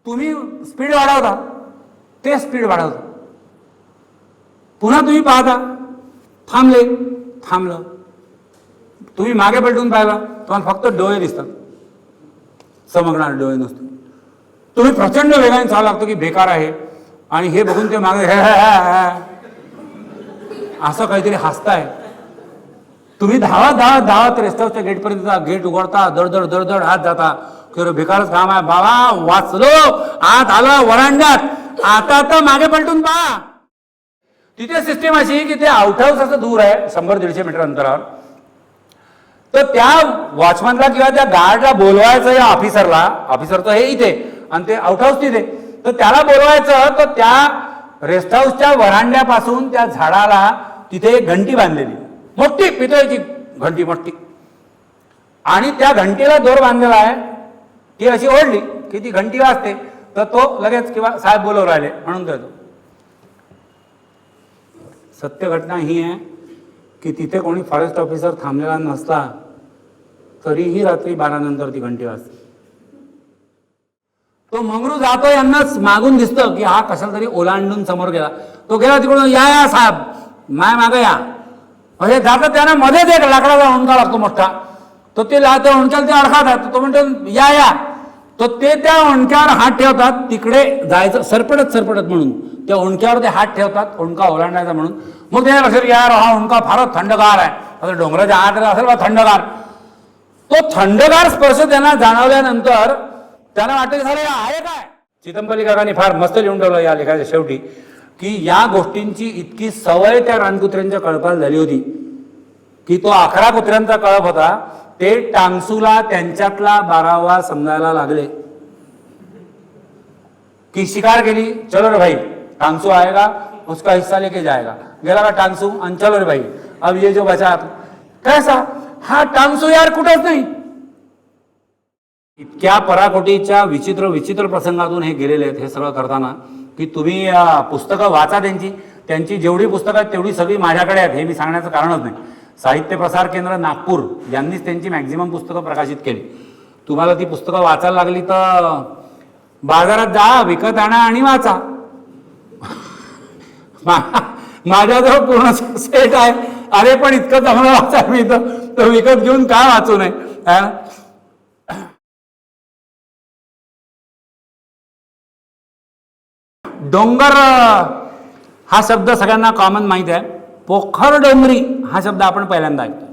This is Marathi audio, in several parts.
तुम्ही स्पीड वाढवता, ते स्पीड वाढवतं. पुन्हा तुम्ही पाहता, थांबलं. तुम्ही मागे पलटून पाहिला, तुम्हाला फक्त डोळे दिसतात, चमकणार डोळे नसतात. तुम्ही प्रचंड वेगाने चालू लागतो की बेकार आहे, आणि हे बघून ते मागे असं काहीतरी हसताय. तुम्ही धावत रेस्ट हाऊसच्या गेटपर्यंत जा, गेट उघडता, दडदड आत जाता, की बेकारच काम आहे बाबा, वाचलो, आत आला वरांड्यात, आता मागे पलटून पहा. तिथे सिस्टीम अशी की ते आउट हाऊस असं दूर आहे 100-150 मीटर अंतरावर. तर त्या वॉचमॅनला किंवा त्या गार्डला बोलवायचं, या ऑफिसर तर हे इथे आणि ते आउट हाऊस तिथे, तर त्याला बोलवायचं. तर त्या रेस्ट हाऊसच्या वरांड्यापासून त्या झाडाला तिथे एक घंटी बांधलेली, मोठी पितळेची घंटी मोठी, आणि त्या घंटीला दोर बांधलेला आहे. ती अशी ओढली की ती घंटी वाजते, तर तो लगेच किंवा साहेब बोलवून राहिले म्हणून देतो. सत्य घटना ही आहे की तिथे कोणी फॉरेस्ट ऑफिसर थांबलेला नसला तरीही रात्री 12 नंतर ती घंटी वाजते. तो मंगरू जातो, यांनाच मागून दिसतं की हा कशाला तरी ओलांडून समोर गेला. तो गेला तिकडून, या साहेब माय मागं या. म्हणजे जातं त्यांना मध्येच एक लाकडाचा ओंडका लागतो मोठा, तो ते ओंडक्याला ते अडकातात. तो म्हणतो या. तो ते त्या ओंडक्यावर हात ठेवतात, तिकडे जायचं सरपटत म्हणून त्या ओंडक्यावर ते हात ठेवतात, ओंडका ओलांडायचा म्हणून. मग त्या लक्षात यार हा ओंडका फारच थंडगार आहे, आता डोंगराच्या आत असेल बा थंडगार. तो थंडगार स्पर्श त्यांना जाणवल्यानंतर त्यांना वाटतं झालं आहे काय. चिदंबरी काकांनी फार मस्त लिहून ठेवलं या लेखाच्या शेवटी की या गोष्टींची इतकी सवय त्या रानकुत्र्यांच्या कळपाला झाली होती की तो 11 कुत्र्यांचा कळप होता, ते टांगसूला त्यांच्यातला 12वा समजायला लागले की शिकार केली, चलो रे भाई टांगसू आएगा उसका हिस्सा लेके जाएगा. गेला का टांगसू, आणि चलो रे भाई अब ये जो बचा कैसा, हा टांगसू यार कुठंच नाही. इतक्या पराकोटीच्या विचित्र प्रसंगातून हे गेलेले आहेत हे सगळं करताना की तुम्ही पुस्तकं वाचा. त्यांची जेवढी पुस्तकं आहेत तेवढी सगळी माझ्याकडे आहेत, हे मी सांगण्याचं कारणच नाही. साहित्य प्रसार केंद्र नागपूर यांनीच त्यांची मॅक्झिमम पुस्तकं प्रकाशित केली. तुम्हाला ती पुस्तकं वाचायला लागली तर बाजारात जा, विकत आणा आणि वाचा. माझ्याजवळ पूर्ण सेट आहे. अरे पण इतकं चांगलं वाचायला मिळतं तर विकत घेऊन काय वाचू नये. डोंगर हा शब्द सगळ्यांना कॉमन माहिती आहे. पोखर डोंगरी हा शब्द आपण पहिल्यांदा ऐकतो.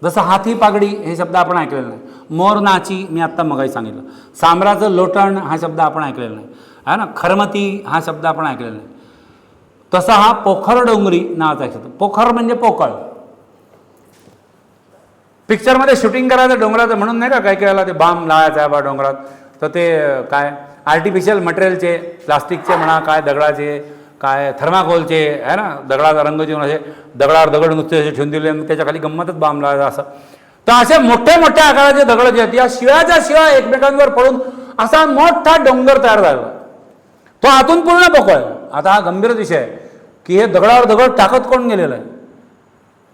जसं हाती पागडी हे शब्द आपण ऐकलेला नाही. मोर नाची मी आत्ता मगाही सांगितलं. सांबराचं लोटण हा शब्द आपण ऐकलेला नाही आहे ना. खरमती हा शब्द आपण ऐकलेला नाही. तसा हा पोखर डोंगरी नावाचा शब्द. पोखर म्हणजे पोकळ. पिक्चरमध्ये शूटिंग करायचं डोंगराचं म्हणून नाही का, काही वेळेला ते बाम लावायचा आहे बा डोंगरात, तर ते काय आर्टिफिशियल मटेरियलचे, प्लास्टिकचे म्हणा, काय दगडाचे, काय थर्माकोलचे आहे ना, दगडाचा रंग देऊन असे दगडावर दगड नुसते असे ठेवून दिले, त्याच्या खाली गंमतच बाम लावायचा असं. तर असे मोठ्या आकाराचे दगड जे आहेत या शिळ्याच्या एकमेकांवर पडून असा मोठा डोंगर तयार झाला. तो आतून पूर्ण पोकळ आहे. आता हा गंभीर विषय आहे की हे दगडावर दगड टाकत कोण गेलेलं आहे.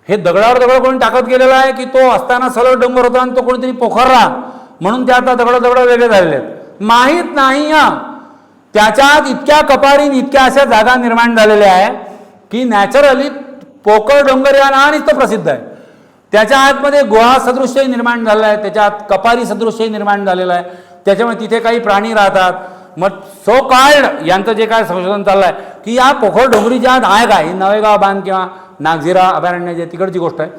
हे दगडावर दगड कोण टाकत गेलेला आहे की तो असताना सरळ डोंगर होता आणि तो कोणीतरी पोखरला म्हणून ते आता दगड वेगळे झालेले आहेत माहीत नाही. त्याच्यात इतक्या कपारीन इतक्या अशा जागा निर्माण झालेल्या आहे की नॅचरली पोकळ डोंगर या नावानेच तो प्रसिद्ध आहे. त्याच्या आतमध्ये गुहा सदृश्यही निर्माण झालेला आहे, त्याच्यात कपारी सदृश्यही निर्माण झालेला आहे. त्याच्यामुळे तिथे काही प्राणी राहतात. मग सो कॉल्ड यांचं जे काय संशोधन चाललं आहे की या पोखर डोंगरीच्या आत आहे काय, नवेगाव बांध किंवा नागझिरा अभयारण्य जे तिकडची गोष्ट आहे.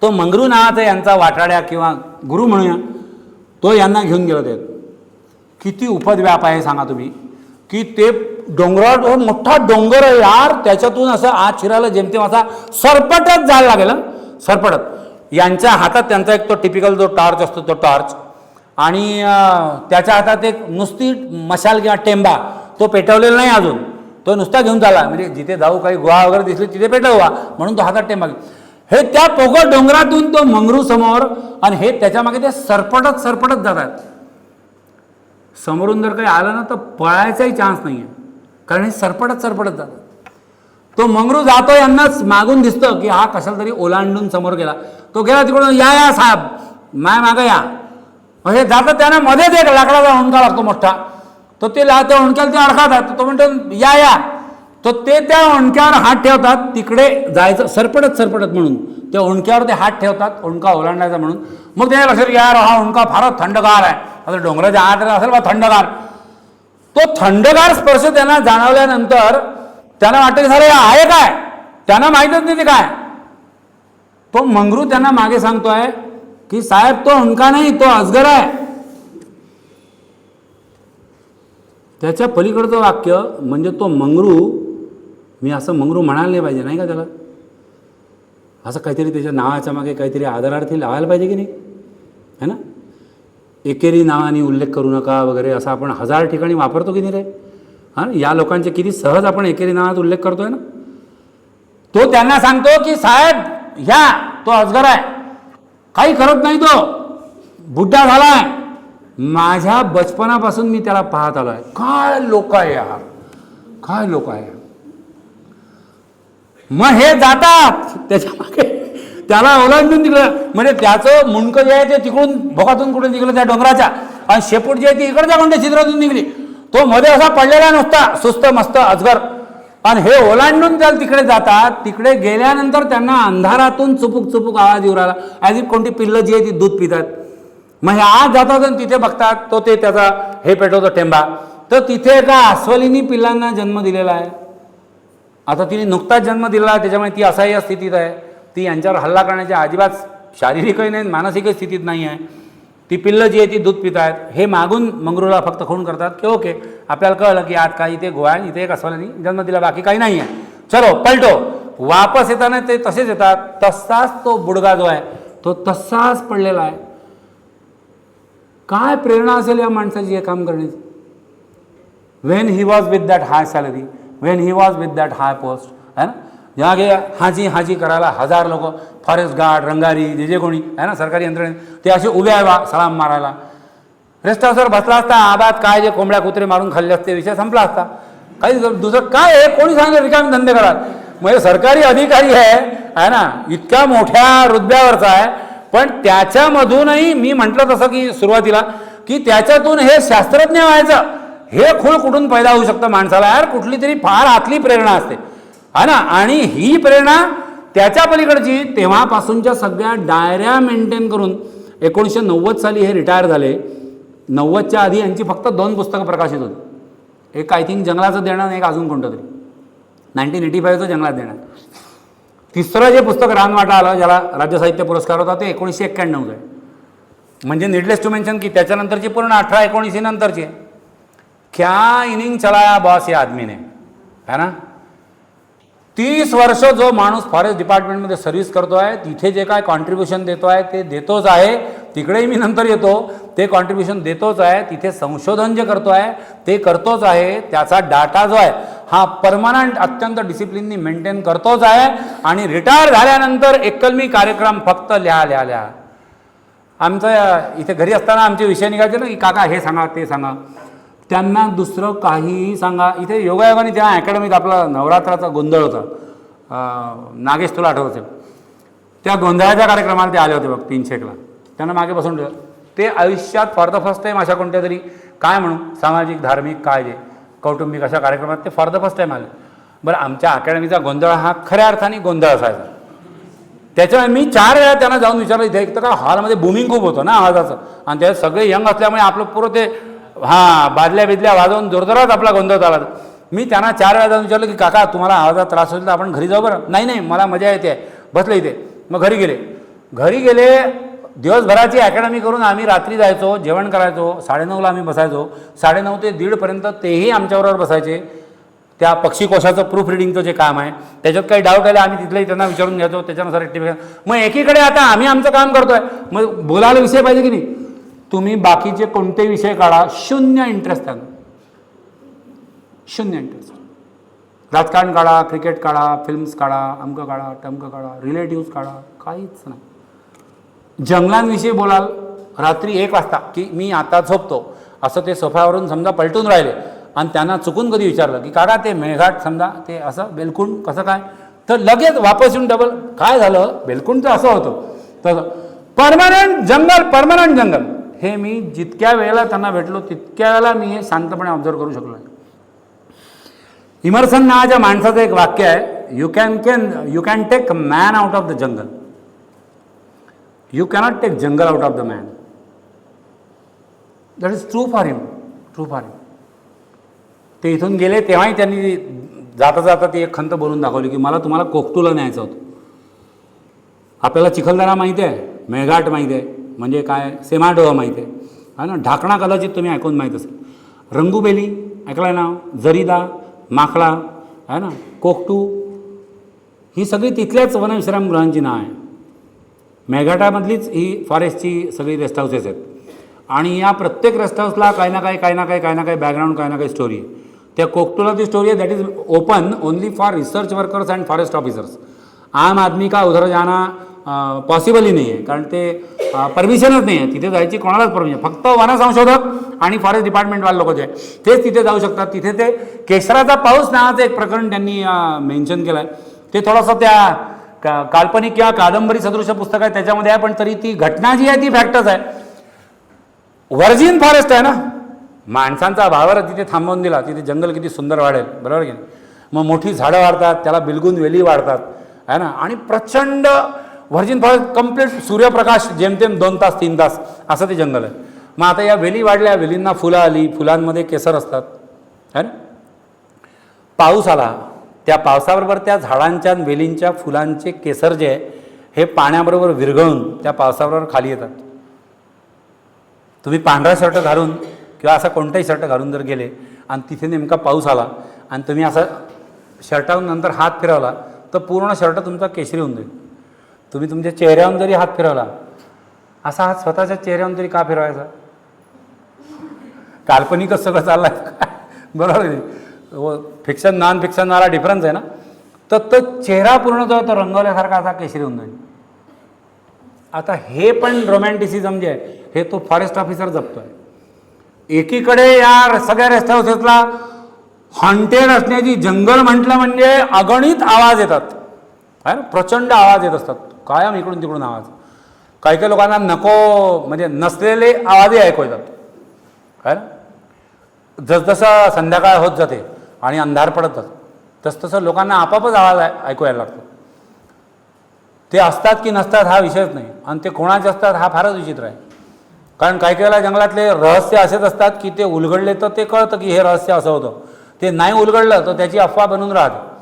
तो मंगरू नावाचा यांचा वाटाड्या किंवा गुरु म्हणूया, तो यांना घेऊन गेला. ते किती उपद्व्याप आहे सांगा तुम्ही की ते डोंगरावर मोठा डोंगर आहे यार, त्याच्यातून असं आत शिरायला जेमतेम असा सरपटत जायला लागेल. सरपटत यांच्या हातात त्यांचा एक तो टिपिकल जो टॉर्च असतो तो टॉर्च, आणि त्याच्या हातात एक नुसती मशाल किंवा टेंबा, तो पेटवलेला नाही अजून, तो नुसता घेऊन चालला. म्हणजे जिथे जाऊ काही गुहा वगैरे दिसली तिथे पेटवा म्हणून तो हातात टेंबा. हे त्या पोकळ डोंगरातून तो मंगरू समोर, आणि हे त्याच्यामागे ते सरपटत जातात. समोरून जर काही आलं ना तर पळायचाही चान्स नाही आहे, कारण हे सरपटत जातात. तो मंगरू जातो, यांनाच मागून दिसतं की हा कशाला तरी ओलांडून समोर गेला. तो गेला तिकडून, या साहेब माय मागं या. म्हणजे जातं त्यांना मध्येच एक लाकडाचा ओंडका लागतो मोठा, तो ते त्या ओंडक्याला ते अडकातात. तो म्हणतो या या. तो ते त्या ओंडक्यावर हात ठेवतात, तिकडे जायचं सरपटत सरपटत म्हणून त्या ओंडक्यावर ते हात ठेवतात, ओंडका ओलांडायचा म्हणून. मग त्याच्या लक्षात यार हा ओंडका फारच थंडगार आहे, आता डोंगराच्या आत असेल बा थंडगार. तो थंडगार स्पर्श त्यांना जाणवल्यानंतर त्यांना वाटतं की झालं आहे काय, त्यांना माहीतच नाही ते काय. तो मंगरू त्यांना मागे सांगतोय की साहेब तो ओंडका नाही, तो अजगर आहे. त्याच्या पलीकडचं वाक्य म्हणजे तो मंगरू, मी असं मंगरू म्हणायला नाही पाहिजे नाही का, त्याला असं काहीतरी त्याच्या नावाच्या मागे काहीतरी आदरार्थी लावायला पाहिजे की नाही, है ना. एकेरी नावाने उल्लेख करू नका वगैरे असं आपण 1000 ठिकाणी वापरतो की नाही रे. हां, या लोकांचे किती सहज आपण एकेरी नावात उल्लेख करतोय ना. तो त्यांना सांगतो की साहेब ह्या तो अजगर आहे, काही करत नाही, तो बुड्ढा झालाय, माझ्या बचपनापासून मी त्याला पाहत आलोय. काय लोक आहे यार, काय लोक आहे. मग हे जातात त्याच्या मागे, त्याला ओलांडून तिकडं, म्हणजे त्याचं मुंडकं जे आहे ते तिकडून भोकातून कुठून निघलं त्या डोंगराच्या, आणि शेपूट जी आहे ती इकडच्या कोणत्या छिद्रातून निघली. तो मध्ये असा पडलेला नुसता सुस्त मस्त अजगर, आणि हे ओलांडून त्याला तिकडे जातात. तिकडे गेल्यानंतर त्यांना अंधारातून चुपूक चुपूक आवाज येऊ राहिला, ॲज इफ कोणती पिल्लं जी आहे ती दूध पितात. मग हे आज जातात आणि तिथे बघतात तो ते त्याचा हे पेटवतो टेंबा. तर तिथे एका अस्वलीनी पिल्लांना जन्म दिलेला आहे. आता तिने नुकताच जन्म दिलेला आहे, त्याच्यामुळे ती असह्य स्थितीत आहे. ती यांच्यावर हल्ला करण्याच्या अजिबात शारीरिकही नाही मानसिकही स्थितीत नाही आहे. ती पिल्लं जी आहे ती दूध पित आहेत. हे मागून मंगरूला फक्त खून करतात की ओके आपल्याला कळलं की आज काही इथे गोवा इथे एक अस्वलानी जन्म दिला, बाकी काही नाही आहे, चलो पलटो. वापस येताना ते तसेच येतात, तसाच तो बुडगा जो आहे तो तसाच पडलेला आहे. काय प्रेरणा असेल या माणसाची हे काम करण्याची. When he was with that high salary, when he was with that high post, है ना. जेव्हा गे हाजी हाजी करायला 1000 लोक, फॉरेस्ट गार्ड, रंगारी, जे जे कोणी आहे ना सरकारी यंत्रणे, ते असे उभे आहे सलाम मारायला. रेस्ट हाऊसवर बसला असता, आबाद काय जे कोंबड्या कुत्रे मारून खाल्ले असते, विषय संपला असता. काही दुसरं काय आहे, कोणी सांगितलं रिकामी धंदे कराल. म्हणजे सरकारी अधिकारी आहे ना, इतक्या मोठ्या रुतब्यावरचा आहे, पण त्याच्यामधूनही मी म्हटलं तसं की सुरुवातीला की त्याच्यातून हे शास्त्रज्ञ व्हायचं हे खूळ कुठून पैदा होऊ शकतं माणसाला. यार कुठली तरी फार आतली प्रेरणा असते, हा ना. आणि ही प्रेरणा त्याच्या पलीकडची तेव्हापासूनच्या सगळ्या डायऱ्या मेंटेन करून 1990 साली हे रिटायर झाले. 90च्या आधी यांची फक्त 2 पुस्तकं प्रकाशित होती. एक आय थिंक जंगलाचं देणं आणि एक अजून कोणतं तरी 1985चं जंगलात देणं. तिसरं जे पुस्तक रानवाटा आलं ज्याला राज्य साहित्य पुरस्कार होता ते 1991चं आहे. म्हणजे नीडलेस टू मेन्शन की त्याच्यानंतरची पूर्ण 18-19 नंतरची आहे. क्या इनिंग चलाया बॉस या आदमीने, है ना. 30 वर्ष जो माणूस फॉरेस्ट डिपार्टमेंटमध्ये सर्व्हिस करतो आहे, तिथे जे काय कॉन्ट्रीब्युशन देतो आहे ते देतोच आहे. तिकडेही मी नंतर येतो, ते कॉन्ट्रीब्युशन देतोच आहे. तिथे संशोधन जे करतो आहे ते करतोच आहे. त्याचा डाटा जो आहे हा परमनंट अत्यंत डिसिप्लिननी मेंटेन करतोच आहे. आणि रिटायर झाल्यानंतर एककलमी कार्यक्रम फक्त लिहा. आमचं इथे घरी असताना आमचे विषय निघायचे ना की काका हे सांगा ते सांगा, त्यांना दुसरं काहीही सांगा. इथे योगायोगाने त्या अकॅडमीत आपला नवरात्राचा गोंधळ होता, नागेश तुला आठवत असेल, त्या गोंधळाच्या कार्यक्रमाला ते आले होते बघ 300ला. त्यांना मागे बसून ठेवलं. ते आयुष्यात फॉर द फर्स्ट टाईम अशा कोणत्या तरी काय म्हणू सामाजिक धार्मिक काय जे कौटुंबिक अशा कार्यक्रमात ते फॉर द फर्स्ट टाईम आले. बरं आमच्या अकॅडमीचा गोंधळ हा खऱ्या अर्थाने गोंधळ असायचा. त्याच्यामुळे मी 4 वेळा त्यांना जाऊन विचारलं. इथे एक तर का हॉलमध्ये बूमिंग खूप होतं ना आवाजाचं, आणि त्यात सगळे यंग असल्यामुळे आपलं पुरं ते बादल्या बिदल्या वाजवून जोरदारात आपला गोंधळ चालला. मी त्यांना 4 वेळा जाऊन विचारलं की काका तुम्हाला आवाजात त्रास होईल तर आपण घरी जाऊ बरं. नाही मला मजा येते बसले इथे. मग घरी गेले. दिवसभराची अकॅडमी करून आम्ही रात्री जायचो, जेवण करायचो, 9:30ला आम्ही बसायचो. 9:30 ते 1:30पर्यंत तेही आमच्याबरोबर बसायचे. त्या पक्षीकोशाचं प्रूफ रिडिंगचं जे काम आहे त्याच्यात काही डाऊट आले आम्ही तिथलेही त्यांना विचारून घ्यायचो, त्याच्यानुसार रेक्टिफिकेशन. मग एकीकडे आता आम्ही आमचं काम करतोय, मग बोलायला विषय पाहिजे की नाही. तुम्ही बाकीचे कोणते विषय काढा, 0 इंटरेस्ट त्यांना, 0 इंटरेस्ट. राजकारण काढा, क्रिकेट काढा, फिल्म्स काढा, अमकं काढा, टमकं काढा, रिलेटिव्स काढा, काहीच नाही. जंगलांविषयी बोलाल रात्री 1 वाजता की मी आता झोपतो असं ते सोफ्यावरून समजा पलटून राहिले आणि त्यांना चुकून कधी विचारलं की काका ते मेळघाट समजा ते असं बेलकुंड कसं काय, तर लगेच वापस येऊन डबल काय झालं बेलकुंडचं असं होतं तसं. परमनंट जंगल हे मी जितक्या वेळेला त्यांना भेटलो तितक्या वेळेला मी हे शांतपणे ऑब्झर्व करू शकलो आहे. इमर्सन नावाच्या माणसाचं एक वाक्य आहे, you can take man out of the jungle, you cannot take jungle out of the man. That is true for him, true for him. ते इथून गेले तेव्हाही त्यांनी जाता जाता ती एक खंत बोलून दाखवली की मला तुम्हाला कोकटूला न्यायचं होतं. आपल्याला चिखलदरा माहिती आहे, मेळघाट माहिती आहे, म्हणजे काय सेमाडोह माहिती आहे, हा ना. ढाकणा कदाचित तुम्ही ऐकून माहीत असेल. रंगूबेली ऐकलं आहे नाव, जरीदा, माखळा आहे ना, कोकटू, ही सगळी तिथल्याच वनविश्रामगृहांची नाव आहे. मेळघाटामधलीच ही फॉरेस्टची सगळी रेस्ट हाऊसेस आहेत. आणि या प्रत्येक रेस्ट हाऊसला काही ना काही बॅकग्राऊंड, काही ना काही स्टोरी आहे. त्या कोकटूला ती स्टोरी आहे that is open only for research workers and forest officers. आम आदमी का उधर जाना पॉसिबलही नाही आहे, कारण ते परमिशनच नाही आहे तिथे जायची, कोणालाच परमिशन. फक्त वनसंशोधक आणि फॉरेस्ट डिपार्टमेंटवाले लोक जे आहे तेच तिथे जाऊ शकतात. तिथे ते केशराचा पाऊस नावाचं एक प्रकरण त्यांनी मेन्शन केलं आहे. ते थोडंसं त्या काल्पनिक किंवा कादंबरी सदृश पुस्तक आहे त्याच्यामध्ये आहे, पण तरी ती घटना जी आहे ती फॅक्टच आहे. व्हर्जिन फॉरेस्ट आहे ना, माणसांचा भावावर तिथे थांबवून दिला, तिथे जंगल किती सुंदर वाढेल, बरोबर की नाही. मग मोठी झाडं वाढतात, त्याला बिलगून वेली वाढतात आहे ना, आणि प्रचंड व्हर्जिन फॉरेस्ट कम्प्लीट सूर्यप्रकाश जेमतेम 2 तास 3 तास असं ते जंगल आहे. मग आता या वेली वाढल्या, वेलींना फुलं आली, फुलांमध्ये केसर असतात है ना. पाऊस आला, त्या पावसाबरोबर त्या झाडांच्या वेलींच्या फुलांचे केसर जे आहे हे पाण्याबरोबर विरघळून त्या पावसाबरोबर खाली येतात. तुम्ही पांढरा शर्ट घालून किंवा असा कोणताही शर्ट घालून जर गेले आणि तिथे नेमका पाऊस आला आणि तुम्ही असा शर्टावरून नंतर हात फिरवला तर पूर्ण शर्ट तुमचा केशरी होऊन जाईल. तुम्ही तुमच्या चेहऱ्यावरून जरी हात फिरवला, असा हात स्वतःच्या चेहऱ्यावरून तरी का फिरवायचा? काल्पनिकच सगळं चाललं आहे बरोबर आहे. फिक्शन नॉन फिक्शनवाला डिफरन्स आहे ना. तर तो चेहरा पूर्ण जो तो रंगवल्यासारखा असा केशरी होऊन जाईल. आता हे पण रोमॅन्टिसिझम जे आहे हे तो फॉरेस्ट ऑफिसर जपतो आहे. एकीकडे या सगळ्या रेस्ट हाऊसेसला हॉन्टेड असण्याची, जंगल म्हटलं म्हणजे अगणित आवाज येतात आहे ना, प्रचंड आवाज येत असतात कायम इकडून तिकडून आवाज. काही काही लोकांना नको म्हणजे नसलेले आवाजही ऐकू येतात आहे ना. जसजसं संध्याकाळ होत जाते आणि अंधार पडत जातो तसतसं लोकांना आपापच आवाज ऐकू यायला लागतो. ते असतात की नसतात हा विषयच नाही, आणि ते कोणाचे असतात हा फारच विचित्र आहे. कारण काही काही वेळेला जंगलातले रहस्य असेच असतात की ते उलगडले तर ते कळतं की हे रहस्य असं होतं, ते नाही उलगडलं तर त्याची अफवा बनून राहते.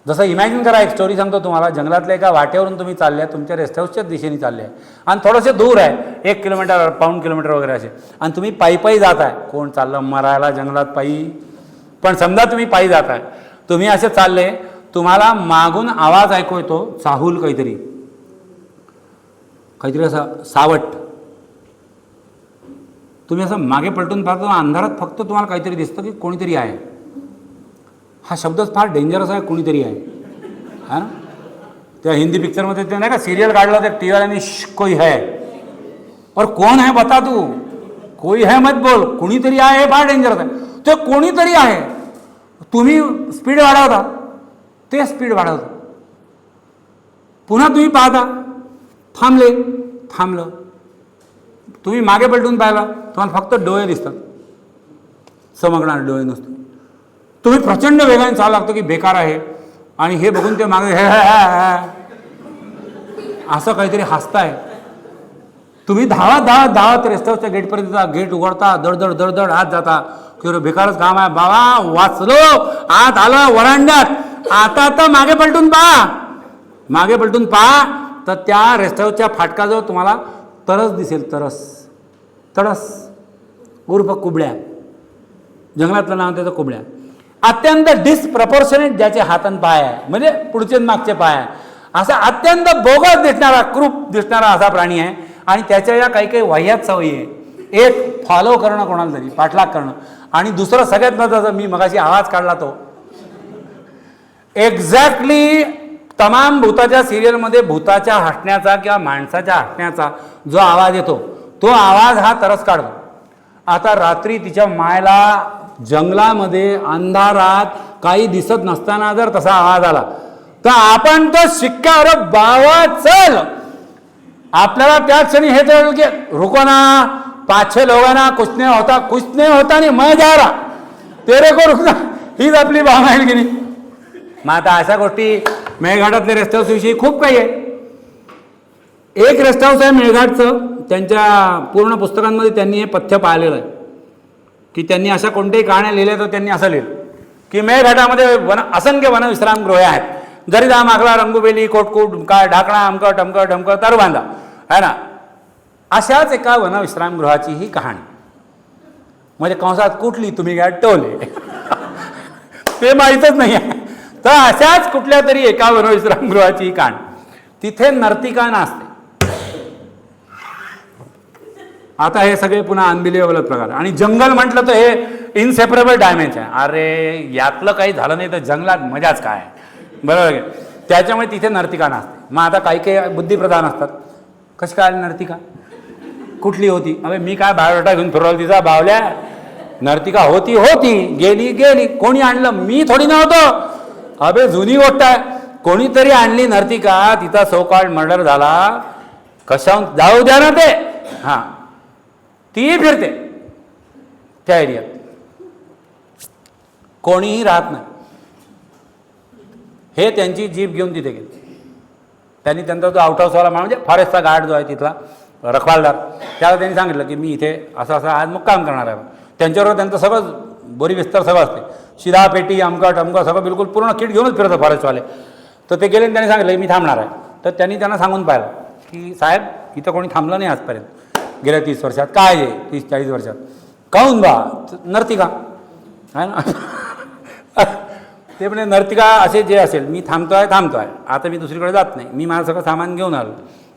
जसं इमॅजिन करा, एक स्टोरी सांगतो तुम्हाला. जंगलातल्या एका वाटेवरून तुम्ही चालले आहे, तुमच्या रेस्ट हाऊसच्याच दिशेने चालले आहे आणि थोडेसे दूर आहे, 1 किलोमीटर पाऊण किलोमीटर वगैरे असे, आणि तुम्ही पायी जात आहे. कोण चाललं मरायला जंगलात पायी? पण समजा तुम्ही पायी जात आहे, तुम्ही असे चालले, तुम्हाला मागून आवाज ऐकू येतो, चाहूल काहीतरी असं सावट. तुम्ही असं मागे पलटून पाहतो, अंधारात फक्त तुम्हाला काहीतरी दिसतं की कोणीतरी आहे. हा शब्दच फार डेंजरस आहे, कोणीतरी आहे है ना. त्या हिंदी पिक्चरमध्ये ते नाही का सिरियल काढलं त्या टीवाल्याने, कोई है, और कौन है बता तू, कोई है मत बोल, कोणीतरी आहे हे फार डेंजरस आहे. ते कोणीतरी आहे, तुम्ही स्पीड वाढवता, ते स्पीड वाढवतं. पुन्हा तुम्ही पाहता, थांबलं, तुम्ही मागे पलटून पाहिला, तुम्हाला फक्त डोळे दिसतात, चमकणार डोळे नसतात. तुम्ही प्रचंड वेगाने चालू लागतो की बेकार आहे, आणि हे बघून ते मागे हे असं काहीतरी हसताय. तुम्ही धावत रेस्ट हाऊसच्या गेटपर्यंत जा, गेट उघडता, दडदड आत जाता की बेकारच काम आहे बाबा, वाचलो, आत आलं वरांड्यात. आता मागे पलटून पहा तर त्या रेस्ट हाऊसच्या फाटकाजवळ तुम्हाला तरस दिसेल, तरस उर्फ कुबड्या. जंगलातलं नाव त्याचं कुबड्या. अत्यंत डिस्प्रपोर्शनेट ज्याचे हात आणि पाय आहे, म्हणजे पुढचे मागचे पाय आहे, असा अत्यंत बोगस दिसणारा, क्रूप दिसणारा असा प्राणी आहे. आणि त्याच्या या काही वाह्यात सवयी आहे. एक फॉलो करणं, कोणाला तरी पाठलाग करणं, आणि दुसरं सगळ्यात महत्त्वाचं, मी मगाशी आवाज काढला तो एक्झॅक्टली तमाम भूताच्या सिरियलमध्ये भूताच्या हसण्याचा किंवा माणसाच्या हसण्याचा जो आवाज येतो तो आवाज हा तरस काढतो. आता रात्री तिच्या मायला जंगलामध्ये अंधारात काही दिसत नसताना जर तसा आवाज आला तर आपण तो शिक्का, अरे बाबा चल, आपल्याला त्या क्षणी हे कळलं की रुको ना, पाचशे लोकांना कुछ नहीं होता नहीं मैं जा रहा तेरे को रुकना, हीच आपली भावना आहे की नाही. मग आता अशा गोष्टी मेळघाटातल्या रेस्ट हाऊस विषयी खूप काही आहे. एक रेस्ट हाऊस आहे मेळघाटचं, त्यांच्या पूर्ण पुस्तकांमध्ये त्यांनी हे पथ्य पाहिलेलं आहे की त्यांनी अशा कोणत्याही कहाण्या लिहिल्या तर त्यांनी असं लिहिलं की मेळघाटामध्ये असंख्य वनविश्रामगृहे आहेत. गरिदा मागला रंगुबेली कोटकूट काय ढाकणा अमकं टमकं ढमकं तरुबांधा आहे ना. अशाच एका वनविश्रामगृहाची ही कहाणी, म्हणजे कंसात कुठली तुम्ही काय टोले ते माहीतच नाही आहे. तर अशाच कुठल्या तरी एका वनविश्रामगृहाची ही कहाणी. तिथे नर्तिका नाचते. आता हे सगळे पुन्हा अनबिलिव्हेबल प्रकार. आणि जंगल म्हटलं तर हे इनसेपरेबल डायमेन्शन आहे. अरे यातलं काही झालं नाही तर जंगलात मजाच काय, बरोबर आहे. त्याच्यामुळे तिथे नर्तिका नाचते. मग आता काही काही बुद्धिप्रधान असतात, कशी काय नर्तिका कुठली होती, अबे मी काय बायोडाटा घेऊन फिरवलं तिचा बावल्या, नर्तिका होती गेली गेली, कोणी आणलं, मी थोडी नव्हतो. अबे जुनी गोष्ट आहे, कोणीतरी आणली नर्तिका, तिचा सो-कॉल्ड मर्डर झाला, कशाहून जाऊ द्या ना ते. हां, ती फिरते त्या एरियात, कोणीही राहत नाही. हे त्यांची जीप घेऊन तिथे गेले. त्यांनी त्यांचा जो आउट हाऊसवाला म्हणजे फॉरेस्टचा गार्ड जो आहे तिथला रखवालदार, त्याला त्यांनी सांगितलं की मी इथे असं असं आज मुक्काम करणार आहे. त्यांच्याबरोबर त्यांचं सगळं बोरी विस्तार सगळं असते, शिधा पेटी अमका टमका सगळं बिलकुल पूर्ण किट घेऊनच फिरतं फॉरेस्टवाले. तर ते गेले आणि त्यांनी सांगितलं की मी थांबणार आहे. तर त्यांनी त्यांना सांगून पाहिलं की साहेब इथं कोणी थांबलं नाही आजपर्यंत गेल्या 30 वर्षात. काय आहे 30-40 वर्षात, काहून बा नर्तिका आहे ना. ते म्हणजे नर्तिका असे जे असेल, मी थांबतोय आता मी दुसरीकडे जात नाही, मी माझं सगळं सामान घेऊन आलो.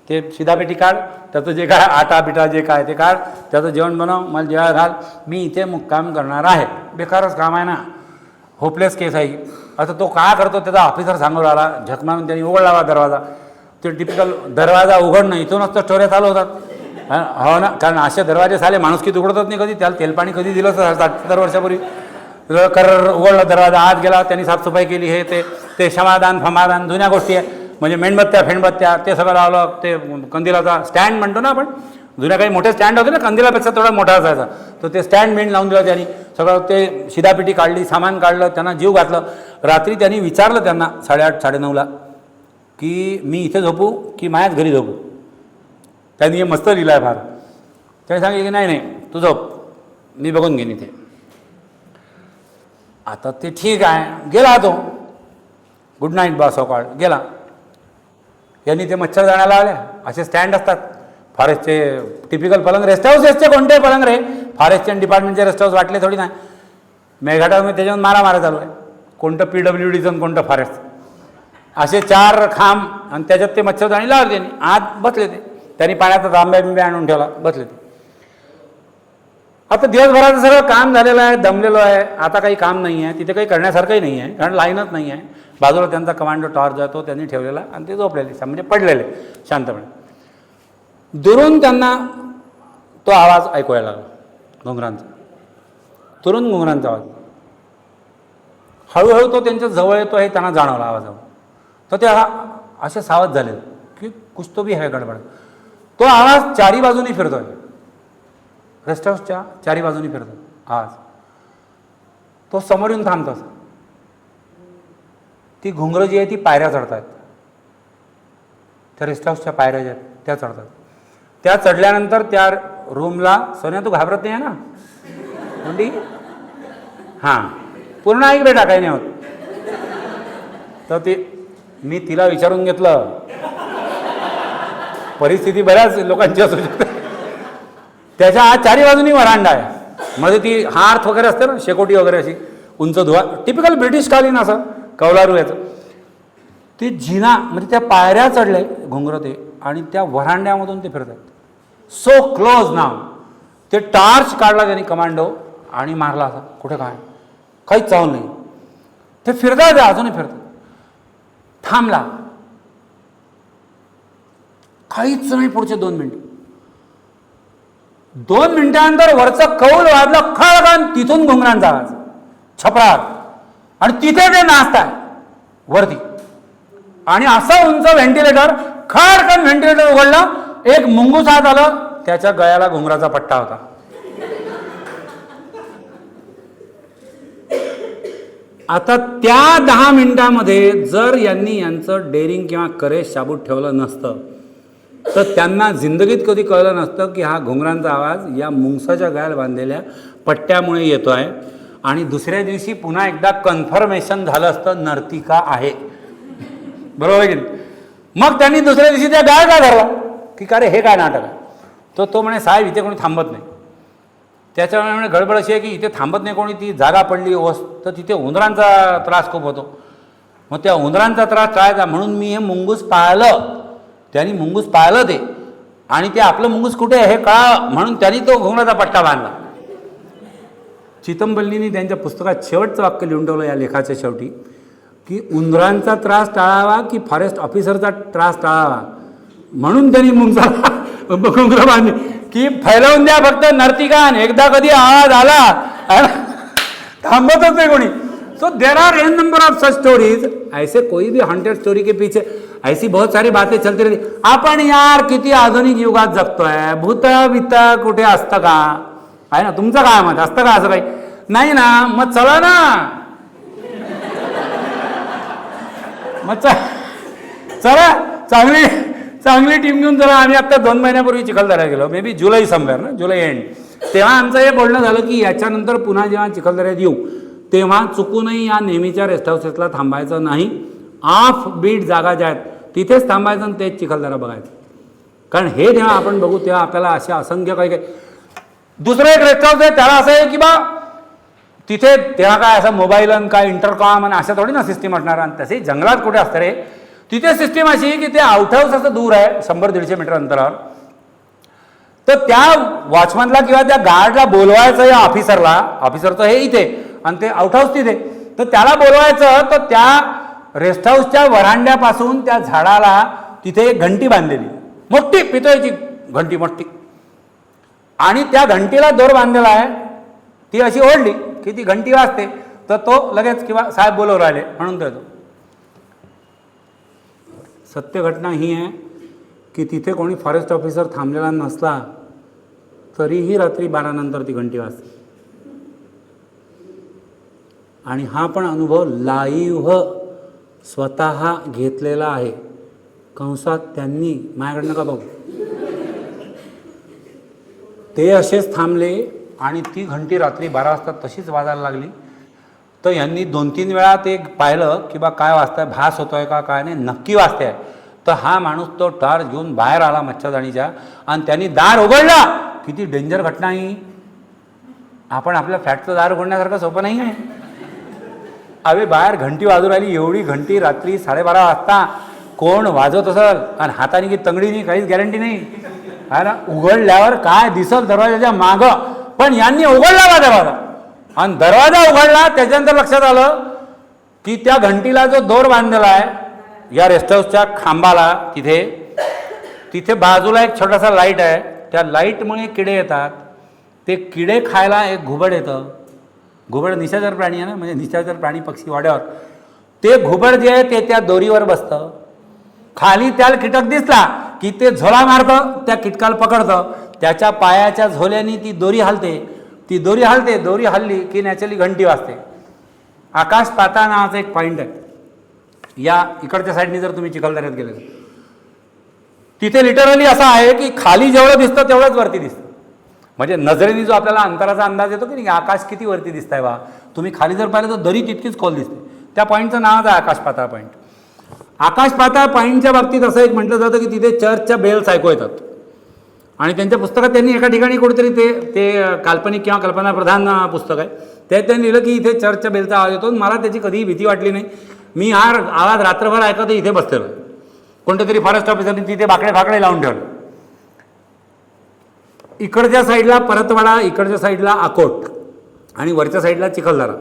ते शिधापेटी काढ, त्याचं जे काय आटा बिटा जे काय ते काढ, त्याचं जेवण बनव, मला जेवायला घाल, मी इथे मुक्काम करणार आहे. बेकारच काम आहे ना, होपलेस केस आहे. आता तो काय करतो त्याचा ऑफिसर सांगू आला, झक मारून त्यांनी उघडला दरवाजा. ते टिपिकल दरवाजा उघडणं इथूनच तर स्टोऱ्या चालू होतात. हो ना, कारण असे दरवाजे साले माणुसकीत उघडतच नाही कधी. त्याला तेलपाणी कधी दिलं 70 वर्षापूर्वी. कर उघडला दरवाजा, आत गेला, त्यांनी साफसफाई केली. हे ते समाधान फमाधान जुन्या गोष्टी आहे. म्हणजे मेणबत्त्या फेणबत्त्या ते सगळं लावलं. ते कंदिलाचा स्टँड म्हणतो ना आपण, जुन्या काही मोठे स्टँड होते ना, कंदिलापेक्षा थोडा मोठा असायचा. तर ते स्टँड मेण लावून दिलं त्यांनी. सगळं ते शिधापेटी काढली, सामान काढलं, त्यांना जीव घातलं. रात्री त्यांनी विचारलं त्यांना 8:30-9:30ला की मी इथे झोपू की माझ्याच घरी झोपू. त्यांनी हे मस्त लिहिलं आहे फार. त्याने सांगितलं की नाही तू झोप, मी बघून घेईन इथे. आता ते ठीक आहे, गेला तो. गुड नाईट बॉस सो-कॉल्ड गेला. यांनी ते मच्छरदाण्या लावल्या. असे स्टँड असतात फॉरेस्टचे टिपिकल पलंग. रेस्ट हाऊसेसचे कोणते पलंग रे, फॉरेस्टचे आणि डिपार्टमेंटचे रेस्ट हाऊस वाटले थोडी नाही. मेळघाटामध्ये त्याच्यावर मारा चालू आहे, कोणतं PWDचं कोणतं फॉरेस्ट. असे 4 खांब आणि त्याच्यात ते मच्छरदाणी लावले त्यांनी. आत बसले ते, त्यांनी पाण्याचा तांब्या बिंब्या आणून ठेवला, बसले ते. आता दिवसभराचं सगळं काम झालेलं आहे, दमलेलो आहे. आता काही काम नाही आहे तिथे, काही करण्यासारखंही नाही आहे, कारण लाईनच नाही आहे. बाजूला त्यांचा कमांडो टॉर्च जातो, त्यांनी ठेवलेला आणि ते झोपलेले म्हणजे पडलेले शांतपणे. दुरून त्यांना तो आवाज ऐकू यायला लागला, घुंगरांचा, तुरुंग घुंगरांचा आवाज. हळूहळू तो त्यांच्या जवळ येतो हे त्यांना जाणवला आवाजावर. तर ते असे सावध झाले की कुछ तो भी है गडबड. तो आवाज 4ही बाजूनी फिरतोय, रेस्ट हाऊसच्या 4ही बाजूनी फिरतो आवाज. तो समोर येऊन थांबतो. ती घुंगरं जी आहे ती पायऱ्या चढतात, त्या रेस्ट हाऊसच्या पायऱ्या ज्या आहेत त्या चढतात. त्या चढल्यानंतर त्या रूमला, सोन्या तू घाबरत नाही आहे ना म्हणजे, हां पूर्ण ऐक बेटा, काही नाही होत. तर मी तिला विचारून घेतलं, परिस्थिती बऱ्याच लोकांची असू शकते. त्याच्या आत 4ही बाजूनी वरांडा आहे, मध्ये ती हार्थ वगैरे असते ना, शेकोटी वगैरे अशी उंच धुवा, टिपिकल ब्रिटिश कालीन असं कौलारू याचं. ते जिना म्हणजे त्या पायऱ्या चढले घुंगरं ते, आणि त्या वरांड्यामधून ते फिरतात. सो क्लोज नाव. ते टॉर्च काढला त्यांनी कमांडो आणि मारला असा, कुठे काय काहीच चावलं नाही. ते फिरतात, ते अजूनही फिरतात. थांबला, काहीच नाही. पुढचे 2 मिनिट. 2 मिनिटांनंतर वरचं कौल वाजलं खळखळ, तिथून घुंगरांचा आवाज छपरात, आणि तिथे ते नाचताय वरती. आणि असं उंच व्हेंटिलेटर, खडकन व्हेंटिलेटर उघडलं एक मुंगूस आत आलं, त्याच्या गळ्याला घुंगराचा पट्टा होता. आता त्या 10 मिनिटामध्ये जर यांचं डेअरिंग किंवा करेज शाबूत ठेवलं नसतं तर त्यांना जिंदगीत कधी कळलं नसतं की हा घुंगरांचा आवाज या मुंगसाच्या गळ्याला बांधलेल्या पट्ट्यामुळे येतो आहे. आणि दुसऱ्या दिवशी पुन्हा एकदा कन्फर्मेशन झालं असतं नर्तिका आहे, बरोबर की नाही. मग त्यांनी दुसऱ्या दिवशी त्या गाळ का धरला की का रे हे काय नाटक आहे. तो म्हणे साहेब इथे कोणी थांबत नाही. त्याच्यामुळे गडबड अशी आहे की इथे थांबत नाही कोणी, ती जागा पडली ओस तर तिथे उंदरांचा त्रास खूप होतो. मग त्या उंदरांचा त्रास टाळायचा म्हणून मी हे मुंगूस पाळलं. त्यांनी मुंगूस पाळलं ते, आणि ते आपलं मुंगूस कुठे आहे हे कळा म्हणून त्यांनी तो घुंगराचा पट्टा बांधला. चितमपल्लींनी त्यांच्या पुस्तकात शेवटचं वाक्य लिहून ठेवलं या लेखाच्या शेवटी की उंदरांचा त्रास टाळावा की फॉरेस्ट ऑफिसरचा त्रास टाळावा म्हणून त्यांनी मुंगसाला घुंगरं बांधली की फैलावून द्या फक्त नर्तिकान. एकदा कधी आवाज आला थांबतच नाही कोणी. So there are n number of such stories. ऐसे कोई भी हॉन्टेड स्टोरी के पीछे ऐसी बहुत सारी बातें चलती रहती. आपण यार किती आधुनिक युगात जगतोय, भूत बित कुठे असतं का आहे ना. तुमचं काय मत असतं का असं काही नाही ना. मग चला ना, मग चला चांगली टीम घेऊन चला. आम्ही आता 2 महिन्यापूर्वी चिखलदऱ्यात गेलो, मे बी जुलै समवेअर ना, जुलै एंड. तेव्हा आमचं हे बोलणं झालं की याच्यानंतर पुन्हा जेव्हा चिखलदऱ्यात येऊ तेव्हा चुकूनही या नेहमीच्या रेस्ट हाऊसेसला थांबायचं नाही. ऑफ बीट जागा ज्या आहेत तिथेच थांबायचं आणि तेच चिखलदरा बघायचं. कारण हे जेव्हा आपण बघू तेव्हा आपल्याला अशा असंख्य काही दुसरं एक रेस्ट हाऊस आहे त्याला असं आहे की बा तिथे तेव्हा काय असं मोबाईल आणि काय इंटरकॉम आणि अशा थोडी ना सिस्टीम असणार. आणि तसे जंगलात कुठे असतं रे. तिथे सिस्टीम अशी की ते आउट हाऊस असं दूर आहे 100-150 मीटर अंतरावर. तर त्या वॉचमॅनला किंवा त्या गार्डला बोलवायचं या ऑफिसरचं हे इथे आणि ते आउट हाऊस तिथे. तर त्याला बोलवायचं तर त्या रेस्ट हाऊसच्या वरांड्यापासून त्या झाडाला तिथे एक घंटी बांधलेली मोठी पितळेची घंटी मोठी, आणि त्या घंटीला दोर बांधलेला आहे. ती अशी ओढली की ती घंटी वाजते तर तो लगेच किंवा साहेब बोलवून राहिले म्हणून देतो. सत्य घटना ही आहे की तिथे कोणी फॉरेस्ट ऑफिसर थांबलेला नसला तरीही रात्री 12 नंतर ती घंटी वाजते. आणि हा पण अनुभव लाईव्ह स्वतः घेतलेला आहे. कंसात त्यांनी, माझ्याकडनं का बघू. ते असेच थांबले आणि ती घंटी रात्री 12 वाजता तशीच वाजायला लागली. तर यांनी 2-3 वेळा ते पाहिलं की बा काय वाजताय, भास होतोय का काय नाही, नक्की वाजताय. तर हा माणूस तो टार्च घेऊन बाहेर आला मच्छरदाणीच्या आणि त्यांनी दार उघडला. किती डेंजर घटना ही. आपण आपल्या फ्लॅटचं दार उघडण्यासारखं सोपं नाही आहे. अवे बाहेर घंटी वाजू राहिली, एवढी घंटी रात्री 12:30 वाजता कोण वाजवत असेल आणि हाताने की तंगडीनी काहीच गॅरंटी नाही आहे ना. उघडल्यावर काय दिसल दरवाजाच्या मागं, पण यांनी उघडला का दरवाजा आणि दरवाजा उघडला. त्याच्यानंतर लक्षात आलं की त्या घंटीला जो दोर बांधलेला आहे या रेस्ट हाऊसच्या खांबाला तिथे बाजूला एक छोटासा लाईट आहे. त्या लाईटमुळे किडे येतात. ते किडे खायला एक घुबड येतं. घुबड निशाचर प्राणी आहे ना, म्हणजे निशाचर प्राणी पक्षी वाड्यावर. ते घुबड जे आहे ते त्या दोरीवर बसतं. खाली त्याला कीटक दिसला की ते झोला मारतं, त्या कीटकाला पकडतं. त्याच्या पायाच्या झोल्याने ती दोरी हलते. दोरी हलली की नॅचरली घंटी वाजते. आकाश पाताळ नावाचा एक पॉईंट आहे या इकडच्या साईडनी. जर तुम्ही चिखलदऱ्यात गेले तिथे लिटरली असं आहे की खाली जेवढं दिसतं तेवढंच वरती दिसतं. म्हणजे नजरेने जो आपल्याला अंतराचा अंदाज येतो की नाही आकाश किती वरती दिसत आहे बा, तुम्ही खाली जर पाहिलं तर दरी तितकीच खोल दिसते. त्या पॉईंटचं नावच आहे आकाश पाताळ पॉईंट. आकाश पाताळ पॉईंटच्या बाबतीत असं एक म्हटलं जातं की तिथे चर्चच्या बेल्स ऐकू येतात. आणि त्यांच्या पुस्तकात त्यांनी एका ठिकाणी कुठेतरी ते काल्पनिक किंवा कल्पनाप्रधान पुस्तक आहे, त्यात त्यांनी लिहिलं की इथे चर्चच्या बेलचा आवाज येतो. मला त्याची कधीही भीती वाटली नाही. मी हा आवाज रात्रभर ऐकत इथे बसलेलो. कोणत्या तरी फॉरेस्ट ऑफिसरने तिथे बाकडे लावून ठेवले. इकडच्या साईडला परतवाडा, इकडच्या साईडला अकोट आणि वरच्या साईडला चिखलदरा.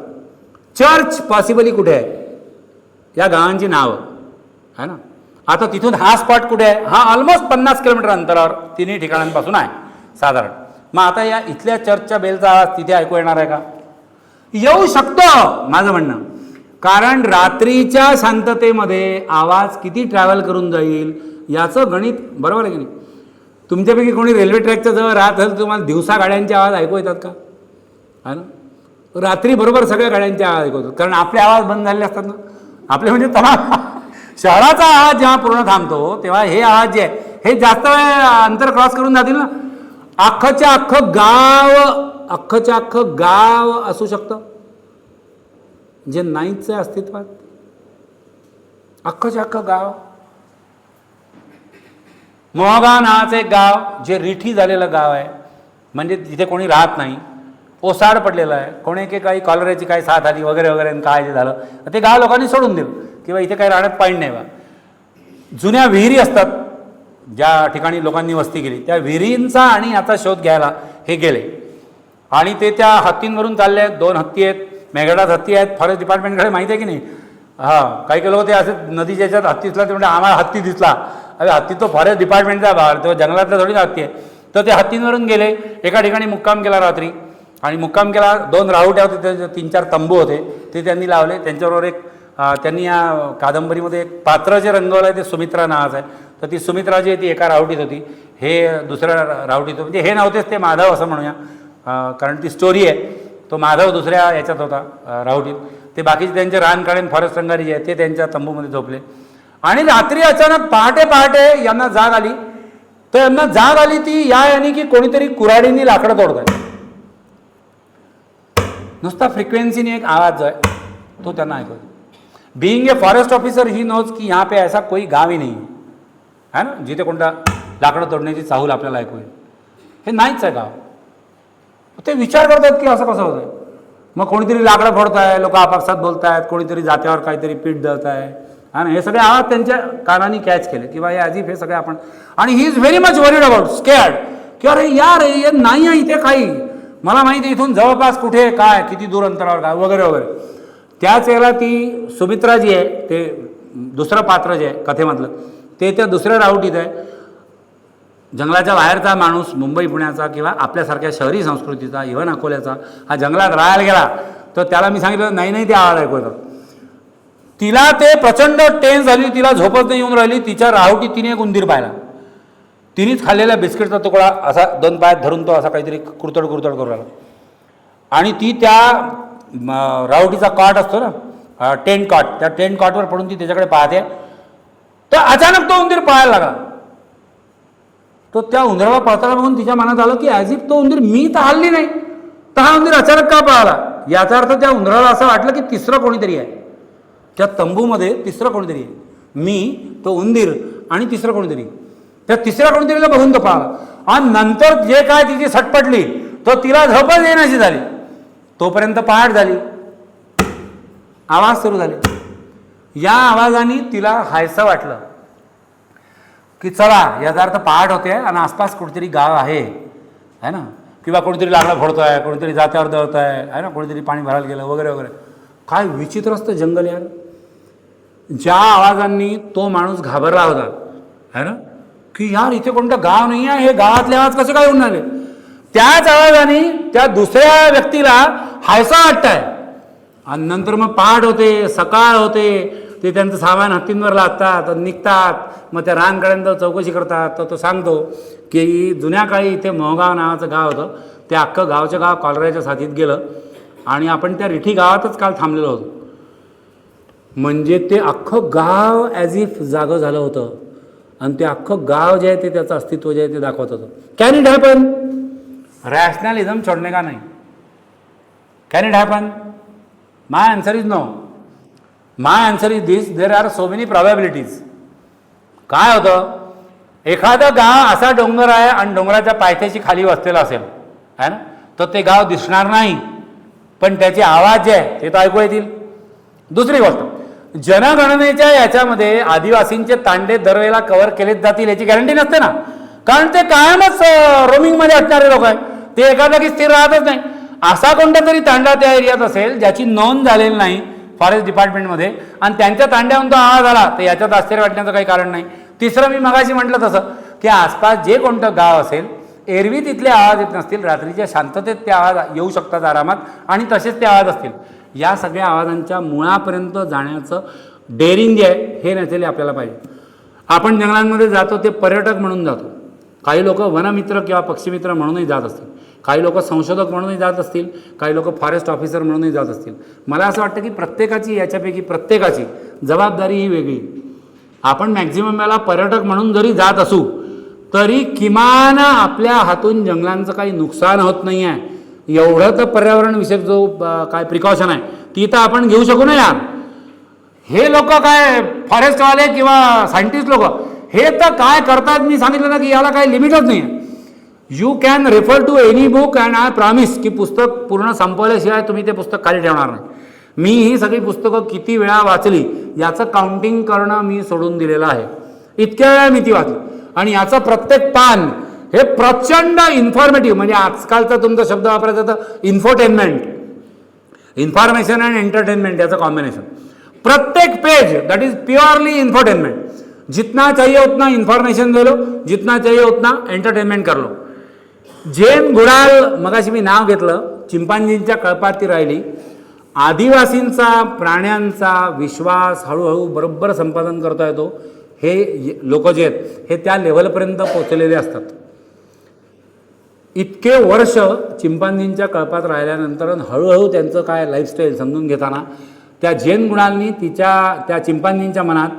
चर्च पॉसिबली कुठे आहे या गावांची नावं आहे ना. आता तिथून हा स्पॉट कुठे आहे, हा ऑलमोस्ट 50 किलोमीटर अंतरावर तिन्ही ठिकाणांपासून आहे साधारण. मग आता या इथल्या चर्चच्या बेलचा आवाज तिथे ऐकू येणार आहे का? येऊ शकतो माझं म्हणणं. कारण रात्रीच्या शांततेमध्ये आवाज किती ट्रॅव्हल करून जाईल याचं गणित बरोबर आहे की नाही. तुमच्यापैकी कोणी रेल्वे ट्रॅकच्या जवळ राहत असेल तर तुम्हाला दिवसा गाड्यांचे आवाज ऐकू येतात का? हा ना, रात्री बरोबर सगळ्या गाड्यांचे आवाज ऐकू येतात, कारण आपले आवाज बंद झालेले असतात ना. आपले म्हणजे तमाम शहराचा आवाज जेव्हा पूर्ण थांबतो तेव्हा हे आवाज जे आहे हे जास्त वेळ अंतर क्रॉस करून जातील ना. अख्खच्या अख्खं गाव असू शकतं जे नाहीच आहे अस्तित्वात. अख्खच्या अख्खं गाव. मोहगाव नावाचं एक गाव जे रिठी झालेलं गाव आहे, म्हणजे तिथे कोणी राहत नाही, ओसाड पडलेलं आहे. कोणी काही कॉलराची काही साथ आली वगैरे वगैरे काय जे झालं ते गाव लोकांनी सोडून दिलं किंवा इथे काही राहण्यात पाणी नाही बा. जुन्या विहिरी असतात ज्या ठिकाणी लोकांनी वस्ती केली, त्या विहिरींचा आणि याचा शोध घ्यायला हे गेले आणि ते त्या हत्तींवरून चालले आहेत. 2 हत्ती आहेत, मेघाडात हत्ती आहेत. फॉरेस्ट डिपार्टमेंटकडे माहिती आहे की नाही? हां, काही लोक ते असे नदीच्या याच्यात हत्ती दिसला ते म्हणजे आम्हाला हत्ती दिसला. अरे हत्ती तो फॉरेस्ट डिपार्टमेंटचा भाग, तो जंगलातला थोडी हत्ती आहे. तर ते हत्तींवरून गेले. एका ठिकाणी मुक्काम केला रात्री आणि मुक्काम केला. 2 राहुट्या होते, 3-4 तंबू होते, ते त्यांनी लावले. त्यांच्याबरोबर एक त्यांनी या कादंबरीमध्ये एक पात्र जे रंगवलं आहे ते सुमित्रा नावाचं आहे. तर ती सुमित्रा जी आहे ती एका राहुटीत होती, हे दुसऱ्या राहुटीत होते. म्हणजे हे नव्हतेच, ते माधव असं म्हणूया, कारण ती स्टोरी आहे. तो माधव दुसऱ्या याच्यात होता राहुटीत. ते बाकीचे त्यांचे रान काढून फॉरेस्ट रंगारी जे आहे ते त्यांच्या तंबूमध्ये झोपले. आणि रात्री अचानक पहाटे यांना जाग आली. तर यांना जाग आली ती यानी की कोणीतरी कुऱ्हाडींनी लाकडं तोडत आहे. नुसता फ्रिक्वेन्सीने एक आवाज जो आहे तो त्यांना ऐकू. Being a forest officer he knows की यहाँ पे ऐसा कोई गाव ही नहीं है ना जिथे कोणता लाकडं तोडण्याची चाहूल आपल्याला ऐकू येईल. हे नाहीच आहे गाव. ते विचार करतात की असं कसं होतंय. मग कोणीतरी लाकडं फोडत आहे, लोक आपापसात बोलत आहेत, कोणीतरी जात्यावर काहीतरी पीठ दळत आहे आणि हे सगळे आवाज त्यांच्या कानाने कॅच केले किंवा हे अजीब हे सगळे आपण. आणि he is very much worried about scared की अरे यार हे नाही आहे इथे काही, मला माहिती आहे इथून जवळपास कुठे काय किती दूर अंतरावर काय वगैरे वगैरे. त्याच वेळेला ती सुमित्रा जी आहे ते दुसरं पात्र जे आहे कथेमधलं ते त्या दुसऱ्या राहुटीत आहे. जंगलाच्या बाहेरचा माणूस, मुंबई पुण्याचा किंवा आपल्यासारख्या शहरी संस्कृतीचा, इव्हन अकोल्याचा, हा जंगलात राहायला गेला तर त्याला मी सांगितलं नाही ते आवाज ऐकू येतात. तिला ते प्रचंड टेन्स झाली, तिला झोपच नाही येऊन राहिली. तिच्या राहुटीत तिने एक उंदीर पाहिला. तिनेच खाल्लेला बिस्किटचा तुकडा असा 2 पायात धरून तो असा काहीतरी कुरतड करू राहिला. आणि ती त्या राहुटीचा कॉट असतो ना, टेंट कॉट, त्या टेंट कॉटवर पडून ती त्याच्याकडे पाहते. तर अचानक तो उंदीर पळायला लागला. तो त्या उंदराला पळताना बघून तिच्या मनात आलं की ॲज इफ तो उंदीर मी तर हल्ली नाही, तर हा उंदीर अचानक का पळाला. याचा अर्थ त्या उंदराला असं वाटलं की तिसरं कोणीतरी आहे त्या तंबूमध्ये, तिसरं कोणीतरी आहे. मी, तो उंदीर आणि तिसरं कोणीतरी. त्या तिसऱ्या कोणीतरीला बघून तो पळाला. आणि नंतर जे काय तिची सटपटली तो तिला झोपच येण्याची झाली. तोपर्यंत पहाट झाली, आवाज सुरू झाले. या आवाजाने तिला हायसं वाटलं की चला याचा अर्थ पहाट होते आणि आसपास कुठेतरी गाव आहे ना, किंवा कोणीतरी लाकडं फोडतो आहे, कोणीतरी जात्यावर दळत आहे ना, कोणीतरी पाणी भरायला गेलं वगैरे वगैरे. काय विचित्र असतं जंगल यार. ज्या आवाजांनी तो माणूस घाबरला होता है ना की यार इथे कोणतं गाव नाही आहे, हे गावातले आवाज कसे काय होऊन आले, त्याच आवाजाने त्या दुसऱ्या व्यक्तीला हायसा वाटतंय. आणि नंतर मग पहाट होते, सकाळ होते, ते त्यांचं सामान हत्तींवर लादतात, निघतात. मग त्या रानकड्यांचं चौकशी करतात. तर तो सांगतो की जुन्या काळी इथे मोहगाव नावाचं गाव होतं, ते अख्खं गावचं गाव कॉलराच्या साथीत गेलं आणि आपण त्या रिठी गावातच काल थांबलेलो होतो. म्हणजे ते अख्खं गाव ॲज इफ जागं झालं होतं आणि ते अख्खं गाव जे आहे ते त्याचं अस्तित्व जे आहे ते दाखवत होतं. Can it happen? रॅशनॅलिझम छोडणे का नाही. Can it happen? My answer is no. My answer is this, there are so many probabilities. काय होतं, एखादं गाव असा डोंगर आहे आणि डोंगराच्या पायथ्याशी खाली वसलेलं असेल है ना, तर ते गाव दिसणार नाही पण त्याचे आवाज जे आहे ते तर ऐकू येतील. दुसरी गोष्ट, जनगणनेच्या याच्यामध्ये आदिवासींचे तांडे दरवेळेला कव्हर केलेच जातील याची गॅरंटी नसते ना, कारण ते कायमच रोमिंगमध्ये असणारे लोक आहेत, ते एका जागी स्थिर राहतच नाही. असा कोणता तरी तांडा त्या एरियात असेल ज्याची नोंद झालेली नाही फॉरेस्ट डिपार्टमेंटमध्ये आणि त्यांच्या तांड्याहून तो आवाज आला, तर याच्यात आश्चर्य वाटण्याचं काही कारण नाही. तिसरं, मी मगाशी म्हटलं तसं की आसपास जे कोणतं गाव असेल, एरवी तिथले आवाज येत नसतील, रात्रीच्या शांततेत ते आवाज येऊ शकतात आरामात आणि तसेच ते आवाज असतील. या सगळ्या आवाजांच्या मुळापर्यंत जाण्याचं डेअरिंग जे आहे हे नसेल आपल्याला पाहिजे. आपण जंगलांमध्ये जातो ते पर्यटक म्हणून जातो, काही लोक वनमित्र किंवा पक्षीमित्र म्हणूनही जात असतील, काही लोक संशोधक म्हणूनही जात असतील, काही लोक फॉरेस्ट ऑफिसर म्हणूनही जात असतील. मला असं वाटतं की प्रत्येकाची याच्यापैकी प्रत्येकाची जबाबदारी ही वेगळी. आपण मॅक्झिमम वेळेला पर्यटक म्हणून जरी जात असू तरी किमान आपल्या हातून जंगलांचं काही नुकसान होत नाही आहे एवढं तर पर्यावरणविषयक जो काय प्रिकॉशन आहे ती तर आपण घेऊ शकू ना यार. हे लोक काय फॉरेस्टवाले किंवा सायंटिस्ट लोक हे तर काय करतात, मी सांगितलं ना की याला काही लिमिटच नाही आहे. You can refer to any book and I promise की पुस्तक पूर्ण संपवल्याशिवाय तुम्ही ते पुस्तक खाली ठेवणार नाही. मी ही सगळी पुस्तकं किती वेळा वाचली याचं काउंटिंग करणं मी सोडून दिलेलं आहे. इतक्या वेळा मी ती वाचली आणि याचं प्रत्येक पान हे प्रचंड इन्फॉर्मेटिव्ह, म्हणजे आजकालचा तुमचा शब्द वापरायचा तर इन्फोटेनमेंट, इन्फॉर्मेशन अँड एंटरटेनमेंट याचं कॉम्बिनेशन. प्रत्येक page that is purely infotainment. जितना चाहिए उतना इन्फॉर्मेशन दे लो, जितना चाहिए उतना एंटरटेनमेंट कर लो. जेन गुडाल मगाशी मी नाव घेतलं, चिंपांजींच्या कळपात ती राहिली. आदिवासींचा प्राण्यांचा विश्वास हळूहळू बरोबर संपादन करता येतो. हे लोक जे आहेत हे त्या लेव्हलपर्यंत पोचलेले असतात. इतके वर्ष चिंपांजींच्या कळपात राहिल्यानंतर हळूहळू त्यांचं काय लाईफस्टाईल समजून घेताना त्या जेन गुणांनी त्या चिंपांजींच्या मनात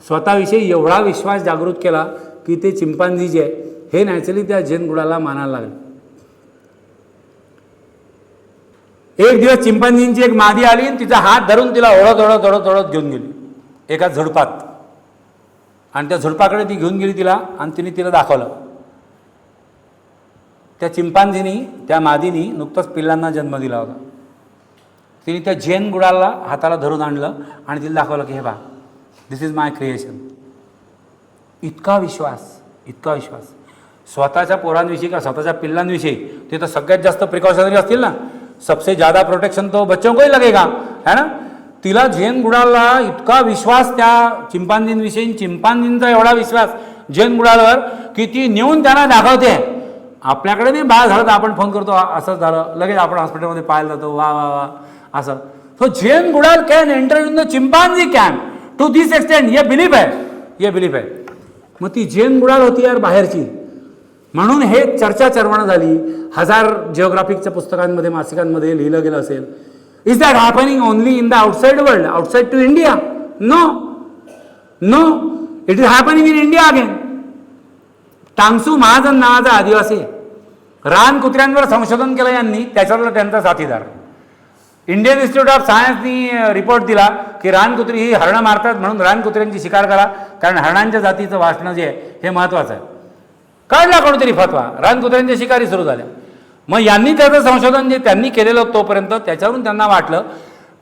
स्वतःविषयी एवढा विश्वास जागृत केला की ते चिंपांजी जे आहे हे नॅचरली त्या जेन गुणाला मानायला लागले. एक दिवस चिंपांजींची एक मादी आली आणि तिचा हात धरून तिला ओढत घेऊन गेली एका झुडपात, आणि त्या झुडपाकडे ती घेऊन गेली तिला आणि तिने तिला दाखवलं. त्या चिंपांजीनी त्या मादीनी नुकतंच पिल्लांना जन्म दिला होता. तिने त्या जेन गुडाला हाताला धरून आणलं आणि तिला दाखवलं की हे बा, दिस इज माय क्रिएशन. इतका विश्वास स्वतःच्या पोरांविषयी का स्वतःच्या पिल्लांविषयी ते तर सगळ्यात जास्त प्रिकॉशनरी असतील ना. सबसे ज़्यादा प्रोटेक्शन तो बच्चों को ही लगेगा, है ना. तिला जेन गुडाला इतका विश्वास त्या चिंपांजींविषयी, चिंपांजींचा एवढा विश्वास जेन गुडावर की ती नेऊन त्यांना दाखवते. आपल्याकडे नाही बाळ झालं तर आपण फोन करतो असंच झालं, लगेच आपण हॉस्पिटलमध्ये पाहायला जातो, वा वा वा असं. So Jane Goodall can enter in the chimpanzee camp to this extent. ये बिलीफ आहे. मग ती जेन गुडाल होती यार बाहेरची, म्हणून हे चर्चा चर्वण झाली. 1000 जिओग्राफिकच्या पुस्तकांमध्ये मासिकांमध्ये लिहिलं गेलं असेल. Is that happening only in the outside world, outside to India? No, it is happening in India again. Tangsu Mahajan नावाचा आदिवासी रान कुत्र्यांवर संशोधन केलं यांनी, त्याच्यावर त्यांचा साथीदार. इंडियन इन्स्टिट्यूट ऑफ सायन्सनी रिपोर्ट दिला की रानकुत्री ही हरणं मारतात म्हणून रानकुत्र्यांची शिकार करा, कारण हरणांच्या जातीचं वाचणं जे आहे हे महत्त्वाचं आहे. काढला कोणतरी फतवा, रानकुत्र्यांच्या शिकारी सुरू झाल्या. मग यांनी त्याचं संशोधन जे त्यांनी केलेलं तोपर्यंत त्याच्यावरून त्यांना वाटलं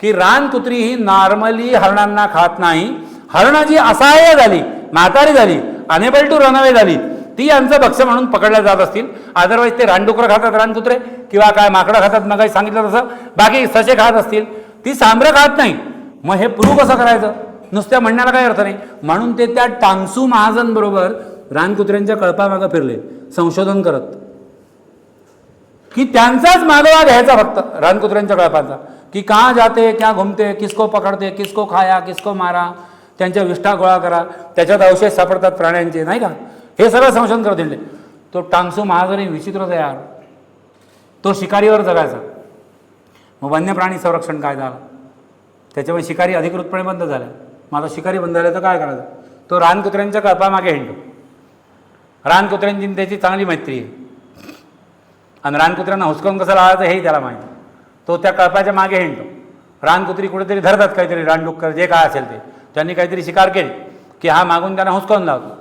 की रानकुत्री ही नॉर्मली हरणांना खात नाही. हरणं जी असहाय्य झाली, म्हातारी झाली, अनेबल टू रन अवे झाली, ती यांचं भक्ष्य म्हणून पकडल्या जात असतील. अदरवाईज ते रानडुकरं खातात रानकुत्रे, किंवा काय माकडं खातात, मग काही सांगितलं तसं, बाकी ससे खात असतील, ती सांबरं खात नाही. मग हे प्रूव्ह कसं करायचं? नुसत्या म्हणण्याला काही अर्थ नाही. म्हणून ते त्या टांगसू महाजन बरोबर रानकुत्र्यांच्या कळपामागं फिरले संशोधन करत, की त्यांचाच मागोवा घ्यायचा फक्त रानकुत्र्यांच्या कळपांचा, की कहाँ जाते, क्या घुमते, किसको पकडते, किसको खाया, किसको मारा, त्यांच्या विष्ठा गोळा करा, त्याच्यात अवशेष सापडतात प्राण्यांचे, नाही का, हे सगळं संशोधन करत दिले. तो टांगसू महाजन विचित्रच आहे यार. तो शिकारीवर जगायचा. मग वन्य प्राणी संरक्षण कायदा आला, त्याच्यामुळे शिकारी अधिकृतपणे बंद झाला. मग आता शिकारी बंद झाले तर काय करायचं? तो रानकुत्र्यांच्या कळपामागे हिंडतो. रानकुत्र्यांची त्याची चांगली मैत्री आहे आणि रानकुत्र्यांना हुसकावून कसं लावायचं हेही त्याला माहिती. तो त्या कळपाच्या मागे हिंडतो. रानकुत्री कुठेतरी धरतात काहीतरी, रानडुक्कर जे काय असेल ते, त्यांनी काहीतरी शिकार केली की हा मागून त्यांना हुसकावून लावतो.